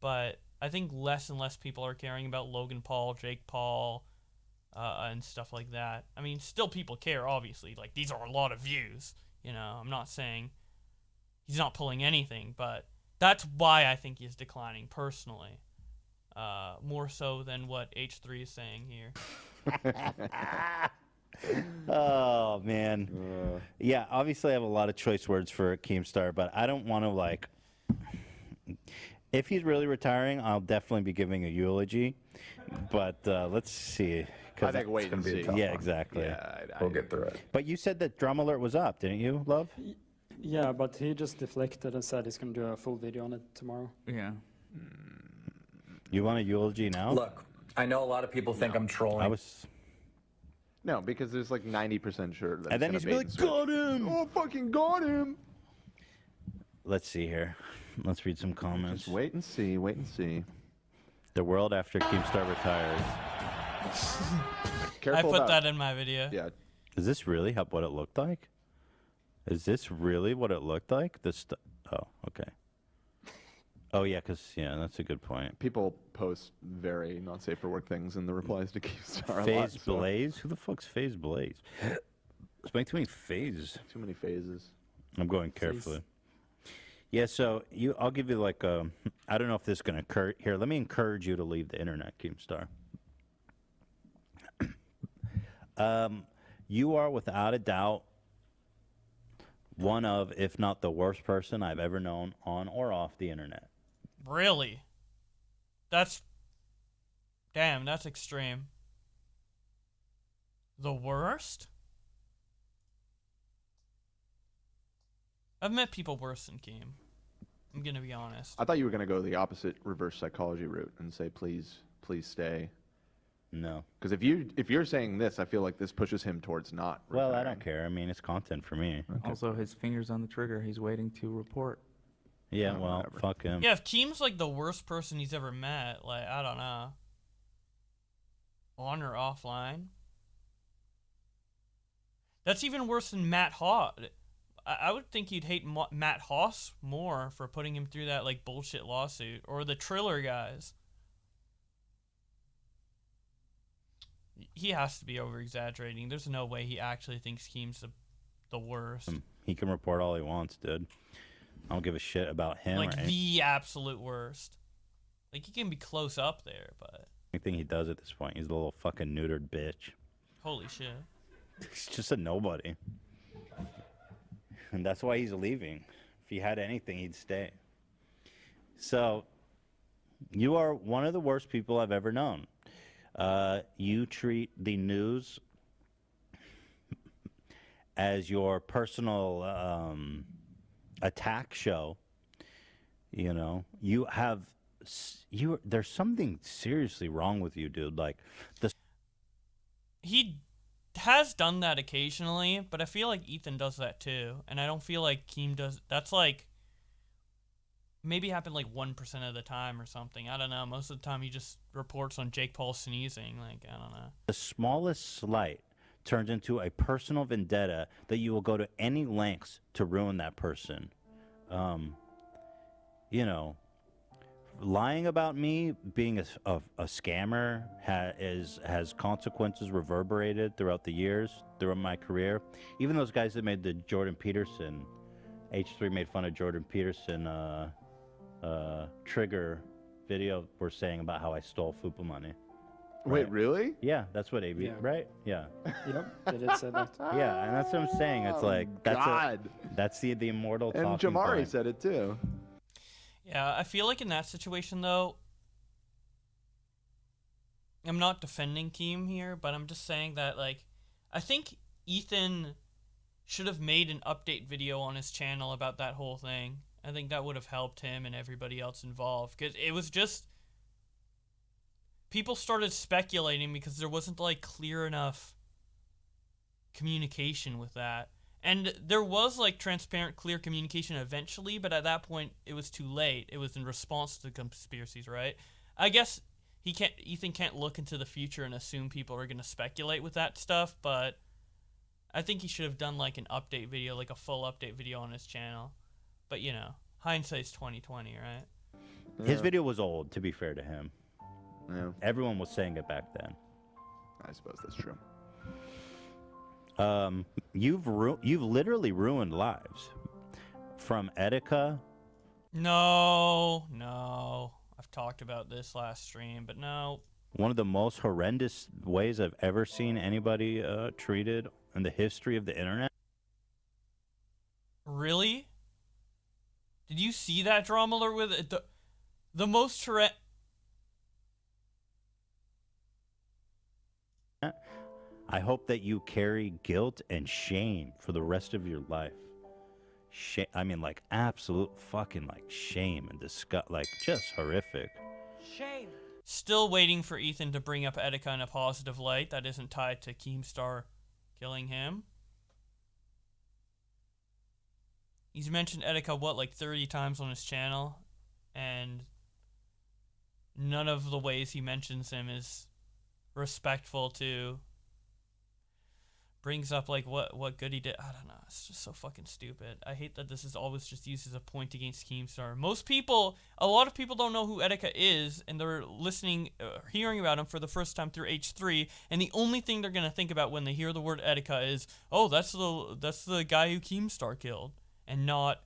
But I think less and less people are caring about Logan Paul, Jake Paul, and stuff like that. I mean, still people care, obviously. Like, these are a lot of views. You know, I'm not saying he's not pulling anything, but that's why I think he's declining, personally. More so than what H3 is saying here. Oh, man. Yeah, obviously I have a lot of choice words for Keemstar, but I don't want to, like... If he's really retiring, I'll definitely be giving a eulogy. But let's see. I think wait and see. Yeah, exactly. Yeah, We'll get through it. But you said that Drum Alert was up, didn't you, Love? Yeah, but he just deflected and said he's going to do a full video on it tomorrow. Yeah. You want a eulogy now? Look, I know a lot of people think I'm trolling. No, because there's like 90% sure that And then it's he's gonna be bait like, and switch. got him! Oh, fucking got him! Let's see here. Let's read some comments. Just wait and see, wait and see. The world after Keemstar retires. I put that in my video. Yeah. Is this really what it looked like? Is this really what it looked like? Oh, okay. Oh, yeah, that's a good point. People post very not safe for work things in the replies to Keemstar. Phase Blaze? Who the fuck's Phase Blaze? There's way too many phases. Too many phases. I'm going carefully. Yeah, so I'll give you like a... I don't know if this is going to occur. Here, let me encourage you to leave the internet, Keemstar. You are without a doubt one of, if not the worst person I've ever known on or off the internet. Really? Damn, that's extreme. The worst? I've met people worse than Keem. I'm gonna be honest. I thought you were gonna go the opposite reverse psychology route and say, please stay. No. Because if you're saying this, I feel like this pushes him towards not. Well, I don't care. I mean, it's content for me. Okay. Also, his finger's on the trigger. He's waiting to report. Yeah, well, whatever. Fuck him. Yeah, if Keem's like the worst person he's ever met, like, I don't know. On or offline? That's even worse than Matt Haas. I would think you'd hate Matt Haas more for putting him through that, like, bullshit lawsuit. Or the Triller guys. He has to be over-exaggerating. There's no way he actually thinks Keem's the worst. He can report all he wants, dude. I don't give a shit about him. Like, the absolute worst. Like, he can be close up there, but... Anything he does at this point, he's a little fucking neutered bitch. Holy shit. He's just a nobody. And that's why he's leaving. If he had anything, he'd stay. So, you are one of the worst people I've ever known. You treat the news as your personal attack show. You know, there's something seriously wrong with you, dude. Like, he has done that occasionally, but I feel like Ethan does that too, and I don't feel like Keem does. That's like maybe happened like 1% of the time or something. I don't know. Most of the time he just reports on Jake Paul sneezing. Like, I don't know. The smallest slight turns into a personal vendetta that you will go to any lengths to ruin that person. You know, lying about me being a scammer has consequences reverberated throughout the years, throughout my career. Even those guys that made the Jordan Peterson, H3 made fun of Jordan Peterson trigger video were saying about how I stole Fupa money. Wait, Right. really? Yeah, that's what AB. Yeah. Right? Yeah. Yep, they did say that. Yeah, and that's what I'm saying. It's like God. That's the immortal And talking Jamari point. said it too. Yeah, I feel like in that situation though, I'm not defending Keem here, but I'm just saying that like I think Ethan should have made an update video on his channel about that whole thing. I think that would have helped him and everybody else involved, because it was just people started speculating because there wasn't like clear enough communication with that. And there was like transparent, clear communication eventually, but at that point it was too late. It was in response to the conspiracies, right? I guess Ethan can't look into the future and assume people are going to speculate with that stuff, but I think he should have done like an update video, like a full update video on his channel. But you know, hindsight's 20/20, right? His video was old, to be fair to him. Yeah. Everyone was saying it back then. I suppose that's true. You've literally ruined lives. From Etika. No. I've talked about this last stream, but no. One of the most horrendous ways I've ever seen anybody treated in the history of the internet. Really? Did you see that drama alert with it? The most horrendous... I hope that you carry guilt and shame for the rest of your life. I mean, like, absolute fucking, like, shame and disgust. Like, just horrific. Shame. Still waiting for Ethan to bring up Etika in a positive light that isn't tied to Keemstar killing him. He's mentioned Etika, what, like 30 times on his channel? And none of the ways he mentions him is respectful to... Brings up, like, what good he did. I don't know. It's just so fucking stupid. I hate that this is always just used as a point against Keemstar. A lot of people don't know who Etika is, and they're hearing about him for the first time through H3, and the only thing they're going to think about when they hear the word Etika is, oh, that's the guy who Keemstar killed, and not,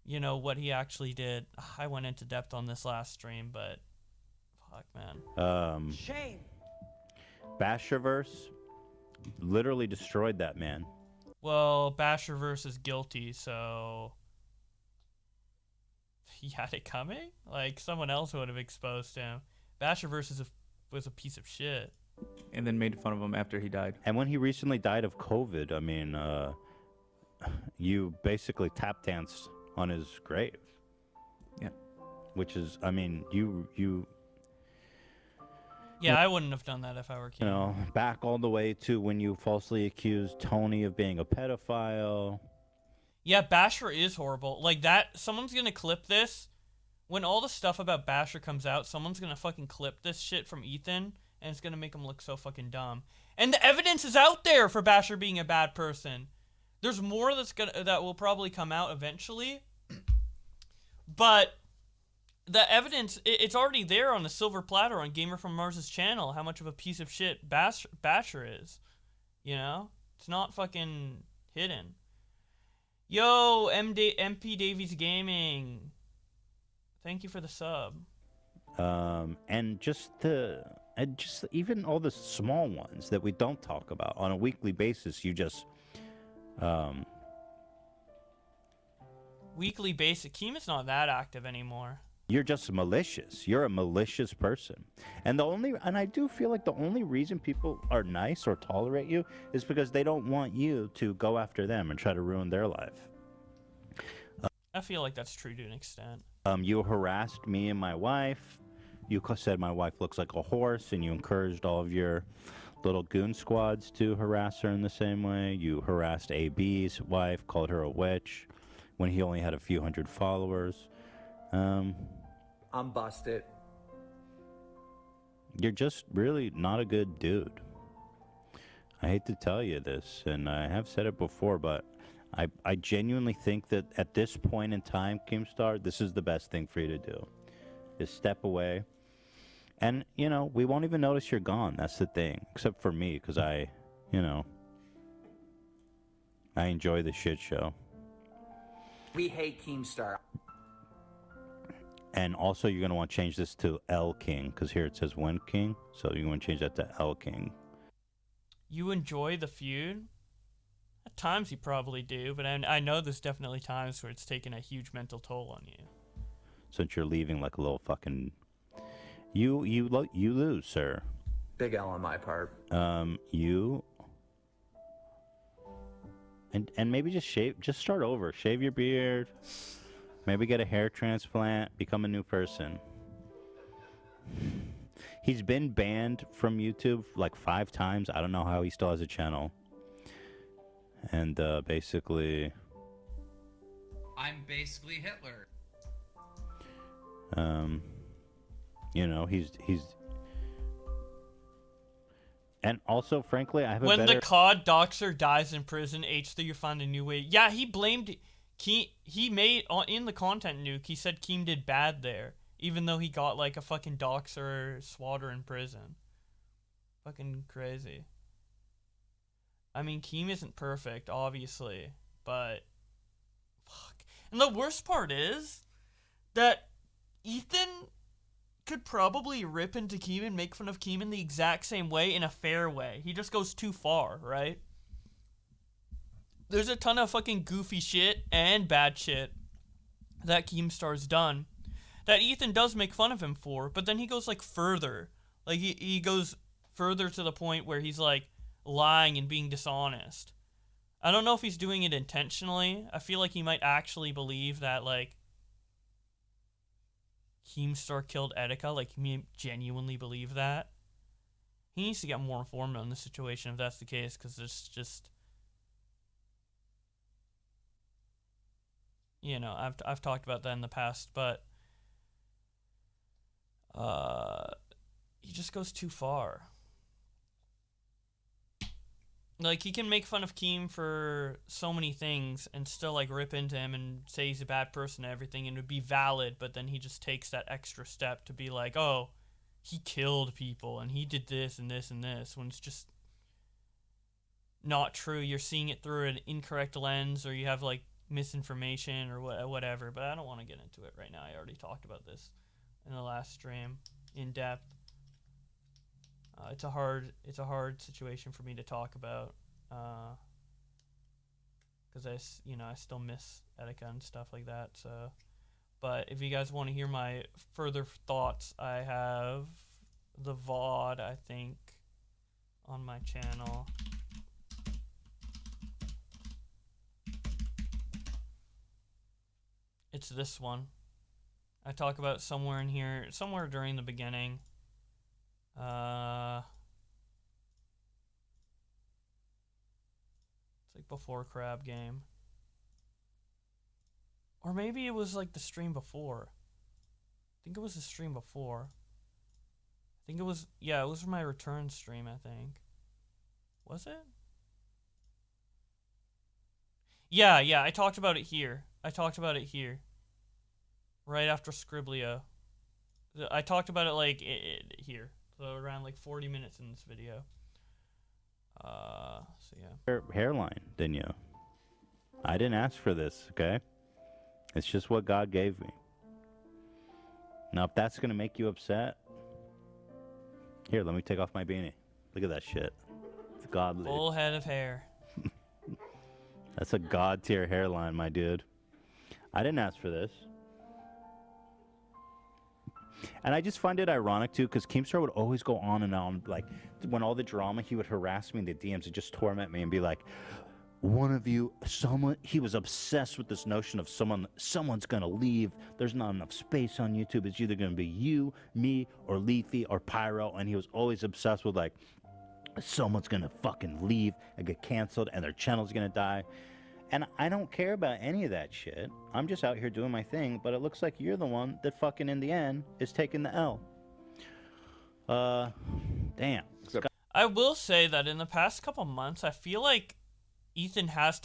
you know, what he actually did. I went into depth on this last stream, but fuck, man. Shame. Basherverse literally destroyed that man. Well, Basherverse is guilty, so he had it coming? Like, someone else would have exposed him. Basherverse was a piece of shit. And then made fun of him after he died. And when he recently died of COVID, I mean, you basically tap danced on his grave. Yeah. Which is, I mean, you Yeah, I wouldn't have done that if I were Keem. You know, back all the way to when you falsely accused Tony of being a pedophile. Yeah, Basher is horrible. Like that, someone's gonna clip this. When all the stuff about Basher comes out, someone's gonna fucking clip this shit from Ethan, and it's gonna make him look so fucking dumb. And the evidence is out there for Basher being a bad person. There's more that will probably come out eventually. But the evidence, it's already there on the silver platter on Gamer from Mars' channel, how much of a piece of shit Basher is. You know? It's not fucking hidden. Yo, MP Davies Gaming. Thank you for the sub. And just even all the small ones that we don't talk about on a weekly basis, you just weekly basis. Keem is not that active anymore. You're just malicious. You're a malicious person. And I do feel like the only reason people are nice or tolerate you is because they don't want you to go after them and try to ruin their life. I feel like that's true to an extent. You harassed me and my wife. You said my wife looks like a horse, and you encouraged all of your little goon squads to harass her in the same way. You harassed AB's wife, called her a witch when he only had a few hundred followers. I'm busted. You're just really not a good dude. I hate to tell you this, and I have said it before, but I genuinely think that at this point in time, Keemstar, this is the best thing for you to do. Is step away. And, you know, we won't even notice you're gone. That's the thing. Except for me, because I enjoy the shit show. We hate Keemstar. And also, you're going to want to change this to L King, because here it says When King. So you want to change that to L King. You enjoy the feud? At times you probably do, but I know there's definitely times where it's taken a huge mental toll on you. Since you're leaving like a little fucking... You lose, sir. Big L on my part. You... And maybe just start over. Shave your beard. Maybe get a hair transplant. Become a new person. He's been banned from YouTube like 5 times. I don't know how he still has a channel. And basically... I'm basically Hitler. You know, he's... And also, frankly, I have when a better... the COD doxer dies in prison, H3 you find a new way. Yeah, he blamed... He made... In the content nuke, he said Keem did bad there. Even though he got, like, a fucking doxer swatter in prison. Fucking crazy. I mean, Keem isn't perfect, obviously. But... Fuck. And the worst part is... that Ethan... could probably rip into Keem and make fun of Keem in the exact same way in a fair way. He just goes too far, right? There's a ton of fucking goofy shit and bad shit that Keemstar's done that Ethan does make fun of him for, but then he goes like further. Like he goes further to the point where he's like lying and being dishonest. I don't know if he's doing it intentionally. I feel like he might actually believe that like Keemstar killed Etika, like he genuinely believe that. He needs to get more informed on the situation if that's the case, because there's just, you know, I've talked about that in the past, but he just goes too far. Like, he can make fun of Keem for so many things and still, like, rip into him and say he's a bad person and everything, and it would be valid, but then he just takes that extra step to be like, oh, he killed people, and he did this and this and this, when it's just not true. You're seeing it through an incorrect lens, or you have, like, misinformation or whatever, but I don't want to get into it right now. I already talked about this in the last stream in depth. It's a hard situation for me to talk about, because I still miss Etika and stuff like that. So, but if you guys want to hear my further thoughts, I have the VOD, I think, on my channel. It's this one. I talk about somewhere in here, somewhere during the beginning. It's like before Crab Game. Or maybe it was like the stream before. I think it was the stream before. I think it was, yeah, it was my return stream, I think. Was it? Yeah, I talked about it here. Right after Scriblio. I talked about it like here. So around like 40 minutes in this video. So yeah. Hairline, didn't you? I didn't ask for this, okay? It's just what God gave me. Now, if that's going to make you upset, here, let me take off my beanie. Look at that shit. It's godly. Full head of hair. That's a god tier hairline, my dude. I didn't ask for this. And I just find it ironic, too, because Keemstar would always go on and on. Like, when all the drama, he would harass me in the DMs and just torment me and be like, one of you, someone, he was obsessed with this notion of someone's going to leave. There's not enough space on YouTube. It's either going to be you, me, or Leafy, or Pyro. And he was always obsessed with, like, someone's going to fucking leave and get canceled and their channel's going to die. And I don't care about any of that shit. I'm just out here doing my thing, but it looks like you're the one that fucking, in the end, is taking the L. Damn. I will say that in the past couple months, I feel like Ethan has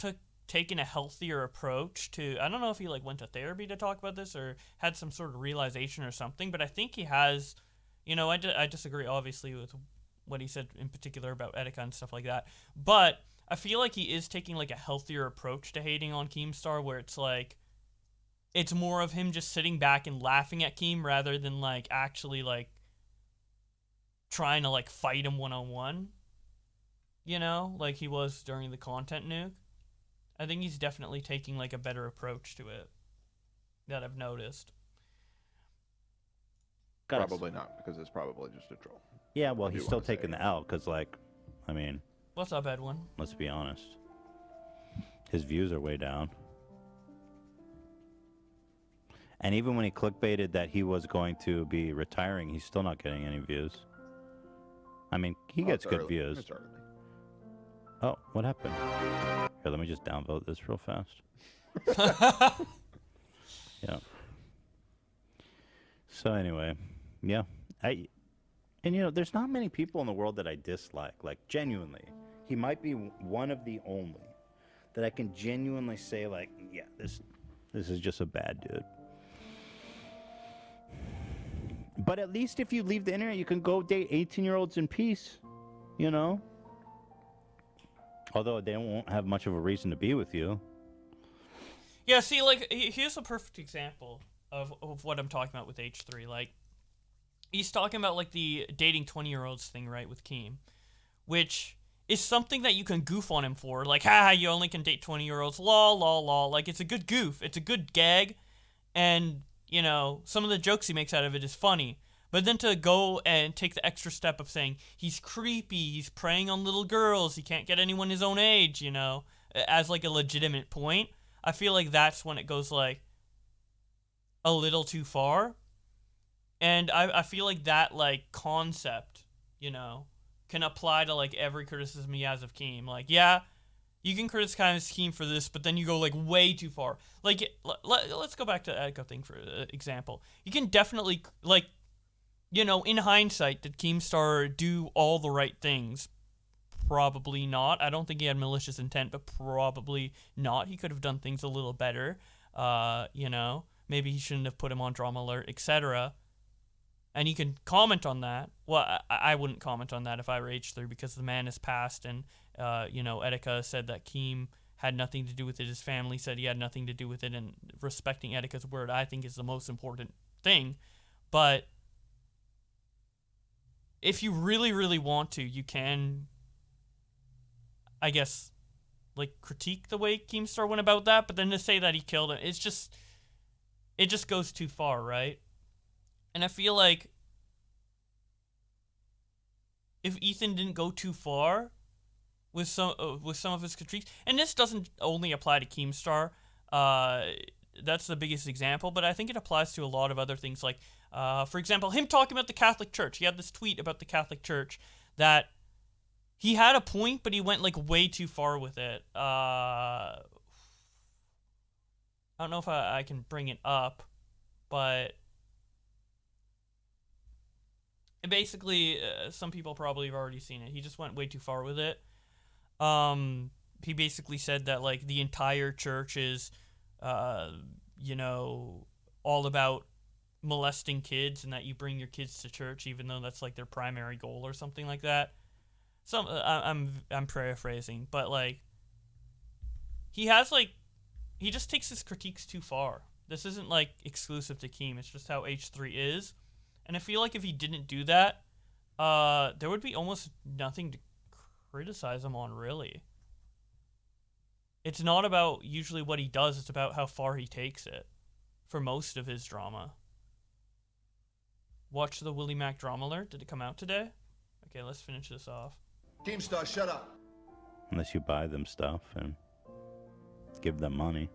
taken a healthier approach to... I don't know if he like went to therapy to talk about this or had some sort of realization or something, but I think he has... You know, I disagree, obviously, with what he said in particular about Etika and stuff like that, but... I feel like he is taking like a healthier approach to hating on Keemstar, where it's like, it's more of him just sitting back and laughing at Keem rather than like actually like trying to like fight him one-on-one, you know, like he was during the content nuke. I think he's definitely taking like a better approach to it that I've noticed. Probably not, because it's probably just a troll. Yeah, well, If he's you still wanna say taking it. the L because, like, I mean, What's up, Edwin? let's be honest. His views are way down. And even when he clickbaited that he was going to be retiring, he's still not getting any views. I mean, he gets it's good early. views. It's early. Oh, what happened? Here, let me just downvote this real fast. Yeah. So anyway, yeah. And you know, there's not many people in the world that I dislike, like genuinely. He might be one of the only that I can genuinely say, like, yeah, this is just a bad dude. But at least if you leave the internet, you can go date 18-year-olds in peace, you know? Although they won't have much of a reason to be with you. Yeah, see, like, here's a perfect example of what I'm talking about with H3. Like, he's talking about, like, the dating 20-year-olds thing, right, with Keem, which is something that you can goof on him for. Like, you only can date 20-year-olds, lol, lol, lol. Like, it's a good goof. It's a good gag, and, you know, some of the jokes he makes out of it is funny. But then to go and take the extra step of saying he's creepy, he's preying on little girls, he can't get anyone his own age, you know, as, like, a legitimate point, I feel like that's when it goes, like, a little too far. And I feel like that, like, concept, you know, can apply to, like, every criticism he has of Keem. Like, yeah, you can criticize Keem for this, but then you go, like, way too far. Like, let's go back to the Echo thing for example. You can definitely, like, you know, in hindsight, did Keemstar do all the right things? Probably not. I don't think he had malicious intent, but probably not. He could have done things a little better. You know, maybe he shouldn't have put him on Drama Alert, etc. And you can comment on that. Well, I wouldn't comment on that if I were H3 because the man has passed, and, you know, Etika said that Keem had nothing to do with it. His family said he had nothing to do with it, and respecting Etika's word, I think, is the most important thing. But if you really, really want to, you can, I guess, like, critique the way Keemstar went about that, but then to say that he killed him, it just goes too far, right? And I feel like if Ethan didn't go too far with some of his critiques, and this doesn't only apply to Keemstar, that's the biggest example, but I think it applies to a lot of other things, like, for example, him talking about the Catholic Church. He had this tweet about the Catholic Church that he had a point, but he went, like, way too far with it. I don't know if I can bring it up, but basically, some people probably have already seen it. He just went way too far with it. He basically said that, like, the entire church is, you know, all about molesting kids, and that you bring your kids to church even though that's, like, their primary goal or something like that. I'm paraphrasing, but, like, he just takes his critiques too far. This isn't, like, exclusive to Keem. It's just how H3 is. And I feel like if he didn't do that, there would be almost nothing to criticize him on, really. It's not about usually what he does, it's about how far he takes it for most of his drama. Watch the Willie Mac Drama Alert. Did it come out today? Okay, let's finish this off. Keemstar, shut up. Unless you buy them stuff and give them money.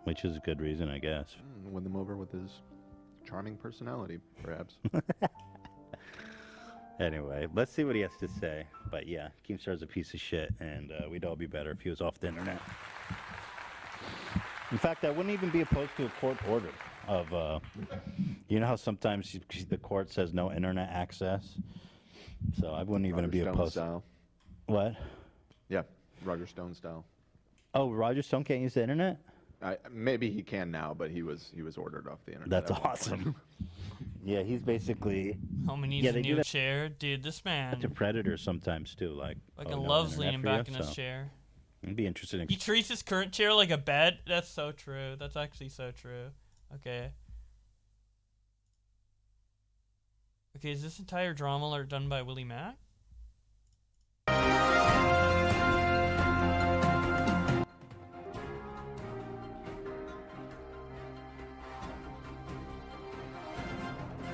Which is a good reason, I guess. Win them over with his charming personality, perhaps. Anyway, let's see what he has to say. But yeah, Keemstar's a piece of shit, and we'd all be better if he was off the internet. In fact, I wouldn't even be opposed to a court order of, you know how sometimes the court says no internet access? So I wouldn't even be opposed. Style. What? Yeah, Roger Stone style. Oh, Roger Stone can't use the internet? Maybe he can now, but he was ordered off the internet. That's awesome. Yeah, he's basically. Homie needs a new chair, dude. This man. To predators sometimes too, like. Like, oh, loves leaning back in his chair. I'd be interested in. He treats his current chair like a bed? That's so true. That's actually so true. Okay. Okay, is this entire drama alert done by Willie Mack?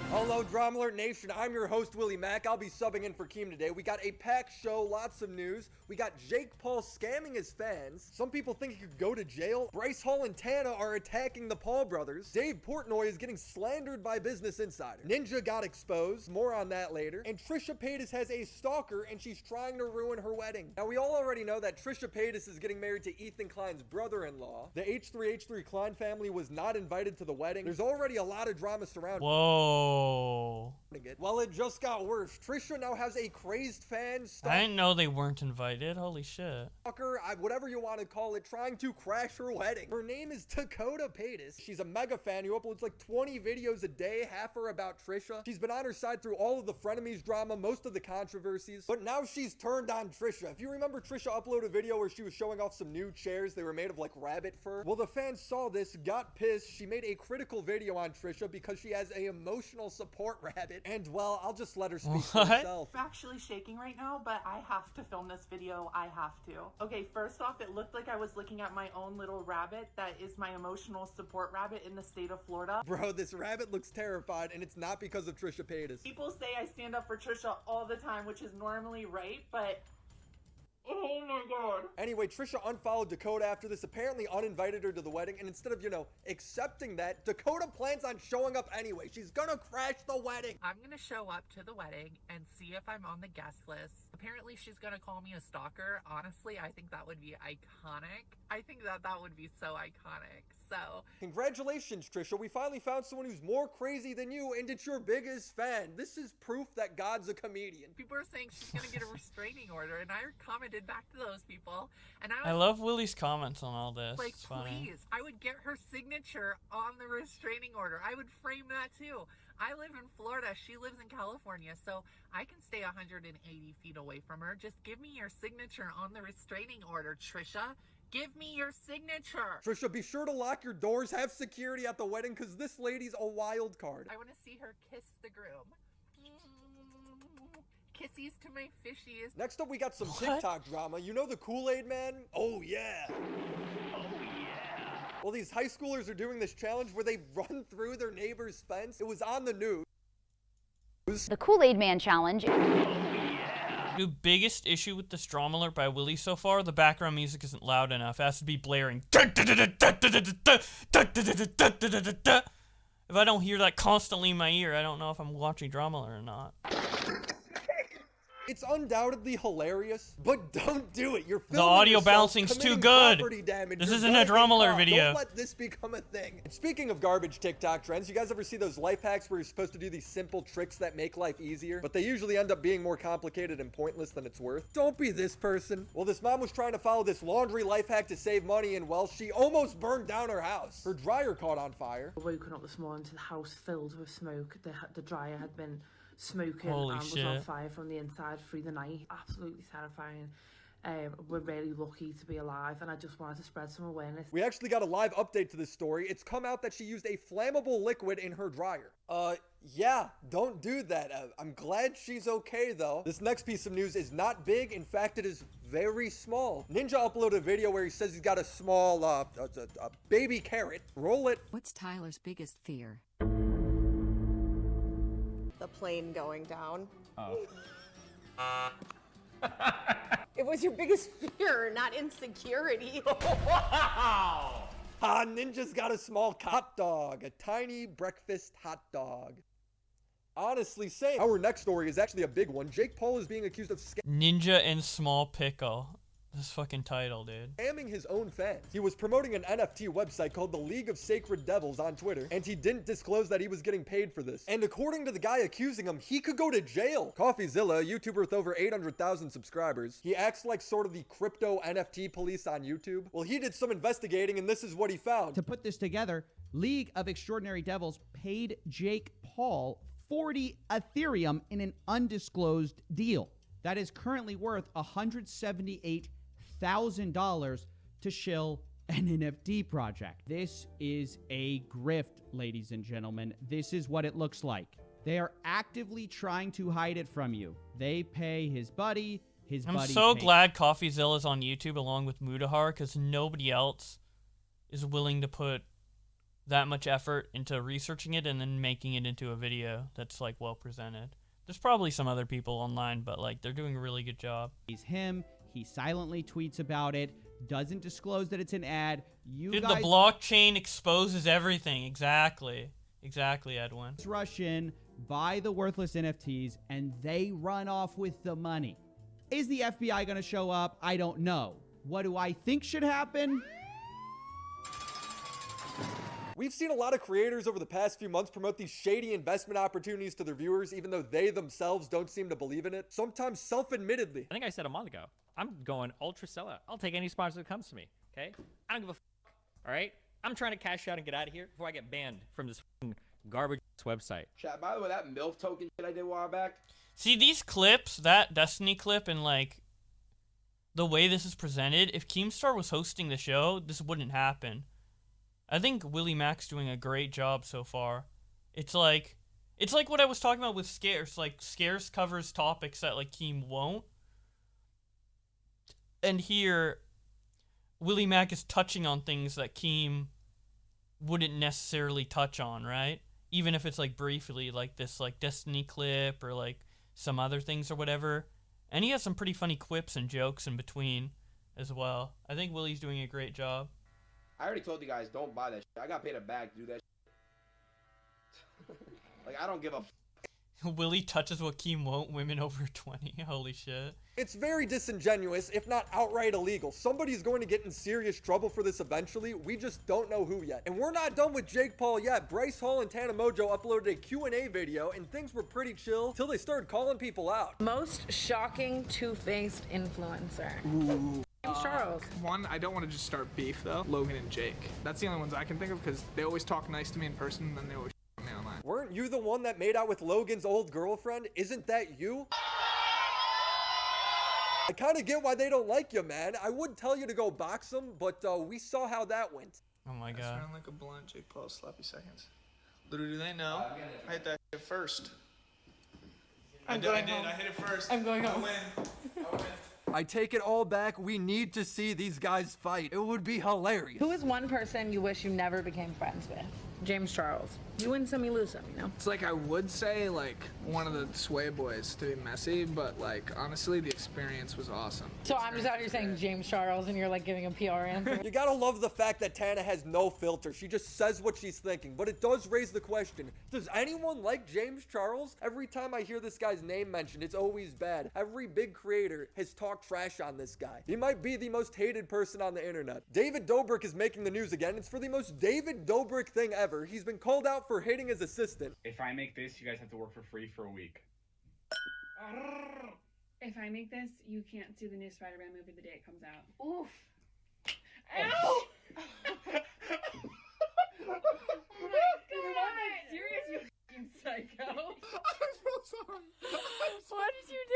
Hello, Drama Alert Nation. I'm your host, Willie Mack. I'll be subbing in for Keem today. We got a packed show, lots of news. We got Jake Paul scamming his fans. Some people think he could go to jail. Bryce Hall and Tana are attacking the Paul brothers. Dave Portnoy is getting slandered by Business Insider. Ninja got exposed. More on that later. And Trisha Paytas has a stalker, and she's trying to ruin her wedding. Now, we all already know that Trisha Paytas is getting married to Ethan Klein's brother-in-law. The H3H3 Klein family was not invited to the wedding. There's already a lot of drama surrounding it. Whoa. Well, it just got worse. Trisha now has a crazed fan I didn't know they weren't invited. Holy shit. stalker, whatever you want to call it, trying to crash her wedding. Her name is Dakota Paytas. She's a mega fan who uploads like 20 videos a day, half are about Trisha. She's been on her side through all of the frenemies drama, most of the controversies, but now she's turned on Trisha. If you remember, Trisha uploaded a video where she was showing off some new chairs. They were made of like rabbit fur. Well, the fans saw this, got pissed. She made a critical video on Trisha because she has an emotional support rabbit. And well, I'll just let her speak for herself. I'm actually shaking right now, but I have to film this video. I have to. Okay, first off, it looked like I was looking at my own little rabbit that is my emotional support rabbit in the state of Florida. Bro, this rabbit looks terrified, and it's not because of Trisha Paytas. People say I stand up for Trisha all the time, which is normally right, but oh my god. Anyway, Trisha unfollowed Dakota after this, apparently uninvited her to the wedding, and instead of, accepting that, Dakota plans on showing up anyway. She's gonna crash the wedding. I'm gonna show up to the wedding and see if I'm on the guest list. Apparently she's gonna call me a stalker. Honestly, I think that would be iconic. I think that would be so iconic. So congratulations, Trisha. We finally found someone who's more crazy than you, and it's your biggest fan. This is proof that God's a comedian. People are saying she's gonna get a restraining order, and I commented back to those people, and I love Willie's comments on all this. Like, it's funny. Please, I would get her signature on the restraining order. I would frame that too. I live in Florida. She lives in California, so I can stay 180 feet away from her. Just give me your signature on the restraining order, Trisha. Give me your signature. Trisha, be sure to lock your doors, have security at the wedding, because this lady's a wild card. I want to see her kiss the groom. Kissies to my fishies. Next up, we got some TikTok drama. You know the Kool-Aid Man? Oh, yeah. Well, these high schoolers are doing this challenge where they run through their neighbor's fence. It was on the news. The Kool-Aid Man challenge. The biggest issue with this drama alert by Willie so far, the background music isn't loud enough. It has to be blaring. If I don't hear that constantly in my ear, I don't know if I'm watching drama alert or not. It's undoubtedly hilarious, but don't do it. You're filming the audio yourself, balancing's too good. This isn't a drama alert video. Don't let this become a thing. And speaking of garbage TikTok trends, you guys ever see those life hacks where you're supposed to do these simple tricks that make life easier, but they usually end up being more complicated and pointless than it's worth? Don't be this person. Well, this mom was trying to follow this laundry life hack to save money, and well, she almost burned down her house. Her dryer caught on fire. Woken up this morning to the house filled with smoke. The dryer had been smoking Holy and shit. was on fire from the inside through the night. Absolutely terrifying. We're really lucky to be alive, and I just wanted to spread some awareness. We actually got a live update to this story. It's come out that she used a flammable liquid in her dryer. Yeah, don't do that. I'm glad she's okay, though. This next piece of news is not big. In fact, it is very small. Ninja uploaded a video where he says he's got a small, a baby carrot. Roll it. What's Tyler's biggest fear? The plane going down. Oh. It was your biggest fear, not insecurity. Wow! Ninja's got a small hot dog, a tiny breakfast hot dog. Honestly, same. Our next story is actually a big one. Jake Paul is being accused of Ninja and Small Pickle. This fucking title, dude. Scamming his own fans. He was promoting an NFT website called the League of Sacred Devils on Twitter, and he didn't disclose that he was getting paid for this. And according to the guy accusing him, he could go to jail. CoffeeZilla, a YouTuber with over 800,000 subscribers, he acts like sort of the crypto NFT police on YouTube. Well, he did some investigating, and this is what he found. To put this together, League of Extraordinary Devils paid Jake Paul 40 Ethereum in an undisclosed deal. That is currently worth $178,000. $100,000 to shill an NFT project. This is a grift, ladies and gentlemen. This is what it looks like. They are actively trying to hide it from you. They pay his buddy. I'm so glad CoffeeZilla is on YouTube along with Mudahar, because nobody else is willing to put that much effort into researching it and then making it into a video that's like well presented. There's probably some other people online, but like they're doing a really good job. He's him. He silently tweets about it, doesn't disclose that it's an ad. Dude, the blockchain exposes everything. Exactly, Edwin. Rush in, buy the worthless NFTs, and they run off with the money. Is the FBI going to show up? I don't know. What do I think should happen? We've seen a lot of creators over the past few months promote these shady investment opportunities to their viewers, even though they themselves don't seem to believe in it, sometimes self-admittedly. I think I said a month ago, I'm going ultra sellout. I'll take any sponsor that comes to me, okay? I don't give a fuck, all right? I'm trying to cash out and get out of here before I get banned from this garbage website. Chat, by the way, that MILF token shit I did a while back. See, these clips, that Destiny clip and like the way this is presented, if Keemstar was hosting the show, this wouldn't happen. I think Willie Mack's doing a great job so far. It's like what I was talking about with Scarce. Like, Scarce covers topics that, like, Keem won't. And here, Willie Mack is touching on things that Keem wouldn't necessarily touch on, right? Even if it's, like, briefly, like this, like, Destiny clip or, like, some other things or whatever. And he has some pretty funny quips and jokes in between as well. I think Willie's doing a great job. I already told you guys, don't buy that shit. I got paid a bag to do that shit. Like, I don't give a Willie touches what Keem won't, women over 20. Holy shit. It's very disingenuous, if not outright illegal. Somebody's going to get in serious trouble for this eventually. We just don't know who yet. And we're not done with Jake Paul yet. Bryce Hall and Tana Mojo uploaded a Q&A video, and things were pretty chill till they started calling people out. Most shocking two-faced influencer. Ooh. Charles. One, I don't want to just start beef though. Logan and Jake. That's the only ones I can think of because they always talk nice to me in person and then they always me online. Weren't you the one that made out with Logan's old girlfriend? Isn't that you? I kind of get why they don't like you, man. I would tell you to go box them, but we saw how that went. Oh my god. I sound like a blunt Jake Paul sloppy seconds. Little do they know, I hit that shit first. I did. I hit it first. I'm going home. I win. I take it all back. We need to see these guys fight. It would be hilarious. Who is one person you wish you never became friends with? James Charles. You win some, you lose some, you know? It's like I would say like one of the Sway boys to be messy, but like honestly the experience was awesome. So I'm just out here saying James Charles and you're like giving a PR answer? You gotta love the fact that Tana has no filter. She just says what she's thinking. But it does raise the question, does anyone like James Charles? Every time I hear this guy's name mentioned, it's always bad. Every big creator has talked trash on this guy. He might be the most hated person on the internet. David Dobrik is making the news again. It's for the most David Dobrik thing ever. He's been called out for hitting his assistant. If I make this, you guys have to work for free for a week. If I make this, you can't see the new Spider-Man movie the day it comes out. Oof. Ow! Serious, you f***ing psycho. I'm so sorry. What did you do?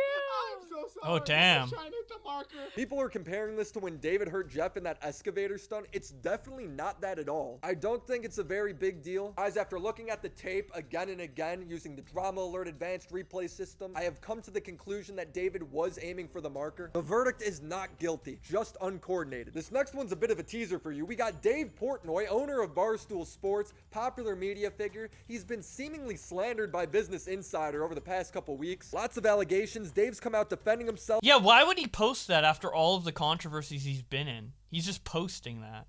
I'm so sorry. Oh, damn. I'm trying to hit the marker. People are comparing this to when David hurt Jeff in that excavator stunt. It's definitely not that at all. I don't think it's a very big deal. Guys, after looking at the tape again and again using the Drama Alert advanced replay system, I have come to the conclusion that David was aiming for the marker. The verdict is not guilty, just uncoordinated. This next one's a bit of a teaser for you. We got Dave Portnoy, owner of Barstool Sports, popular media figure. He's been seemingly slandered by Business Insider over the past couple weeks. Lots of allegations. Dave's come out defending himself. Yeah, why would he post that after all of the controversies he's been in? He's just posting that.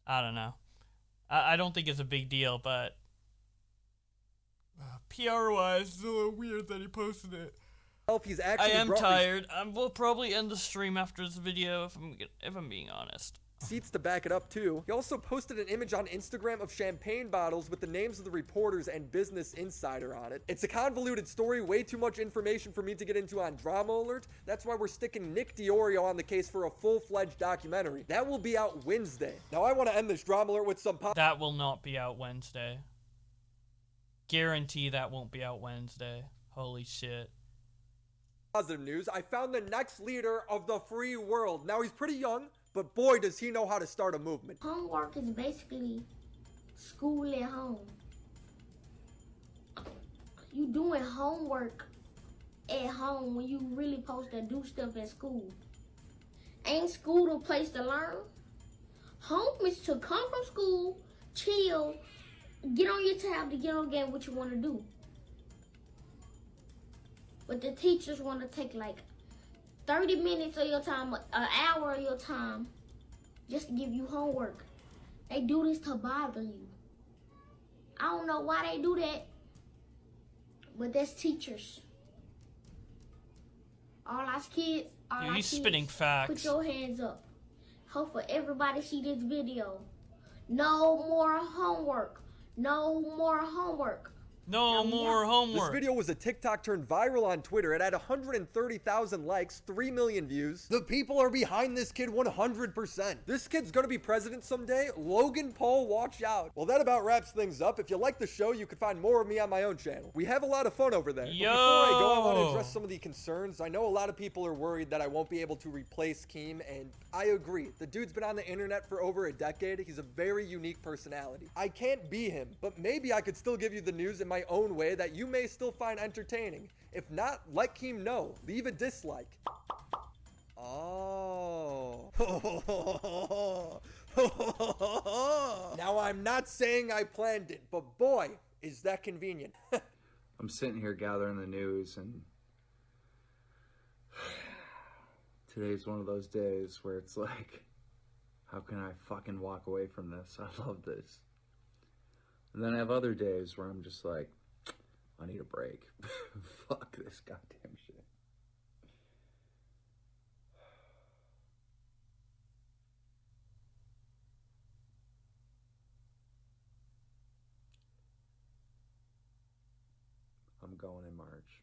I don't know. I don't think it's a big deal, but PR-wise, it's a little weird that he posted it. He's actually I am tired. We'll probably end the stream after this video if I'm being honest. Seats to back it up too. He also posted an image on Instagram of champagne bottles with the names of the reporters and Business Insider on it. It's a convoluted story, way too much information for me to get into on Drama Alert. That's why we're sticking Nick DiOrio on the case for a full-fledged documentary. That will be out Wednesday. Now I want to end this Drama Alert with some That will not be out Wednesday. Guarantee that won't be out Wednesday. Holy shit. positive news. I found the next leader of the free world. Now, he's pretty young, but boy, does he know how to start a movement. Homework is basically school at home. You doing homework at home when you really supposed to do stuff at school. Ain't school the place to learn? Home is to come from school, chill, get on your tab to get on game what you want to do. But the teachers want to take like 30 minutes of your time, an hour of your time, just to give you homework. They do this to bother you. I don't know why they do that, but that's teachers. All us kids, Dude, he's spitting facts. Put your hands up. Hope for everybody see this video. No more homework. No more homework. No more homework. This video was a TikTok turned viral on Twitter. It had 130,000 likes, 3 million views. The people are behind this kid 100%. This kid's gonna be president someday. Logan Paul, watch out. Well, that about wraps things up. If you like the show, you can find more of me on my own channel. We have a lot of fun over there. Yo! But before I go, I want to address some of the concerns. I know a lot of people are worried that I won't be able to replace Keem, and I agree. The dude's been on the internet for over a decade. He's a very unique personality. I can't be him, but maybe I could still give you the news in my own way that you may still find entertaining. If not, let Keem know. Leave a dislike. Oh. Now, I'm not saying I planned it, but boy, is that convenient. I'm sitting here gathering the news, and today's one of those days where it's like, how can I fucking walk away from this? I love this. And then I have other days where I'm just like, I need a break. Fuck this goddamn shit. I'm going in March.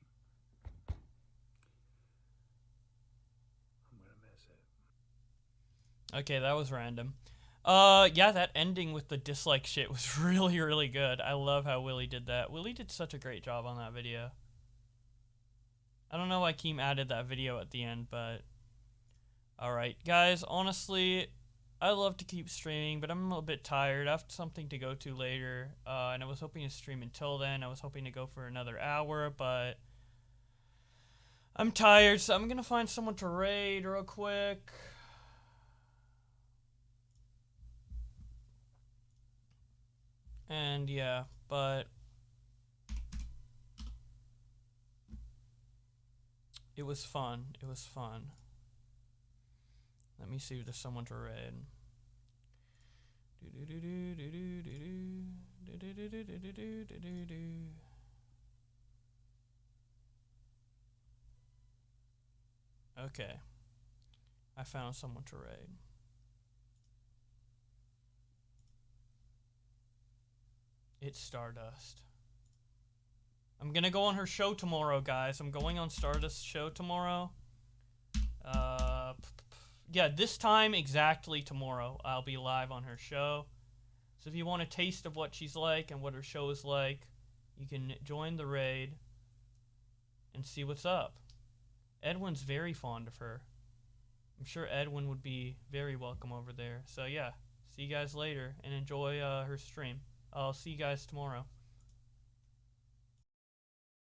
I'm gonna miss it. Okay, that was random. Yeah, that ending with the dislike shit was really, really good. I love how Willie did that. Willie did such a great job on that video. I don't know why Keem added that video at the end, but... Alright, guys, honestly, I love to keep streaming, but I'm a little bit tired. I have something to go to later, and I was hoping to stream until then. I was hoping to go for another hour, but... I'm tired, so I'm gonna find someone to raid real quick. And yeah, but it was fun. It was fun. Let me see if there's someone to raid. Okay. I found someone to raid. It's Stardust. I'm gonna go on her show tomorrow, guys. I'm going on Stardust's show tomorrow. Yeah, this time exactly tomorrow, I'll be live on her show. So if you want a taste of what she's like and what her show is like, you can join the raid and see what's up. Edwin's very fond of her. I'm sure Edwin would be very welcome over there. So yeah, see you guys later and enjoy her stream. I'll see you guys tomorrow.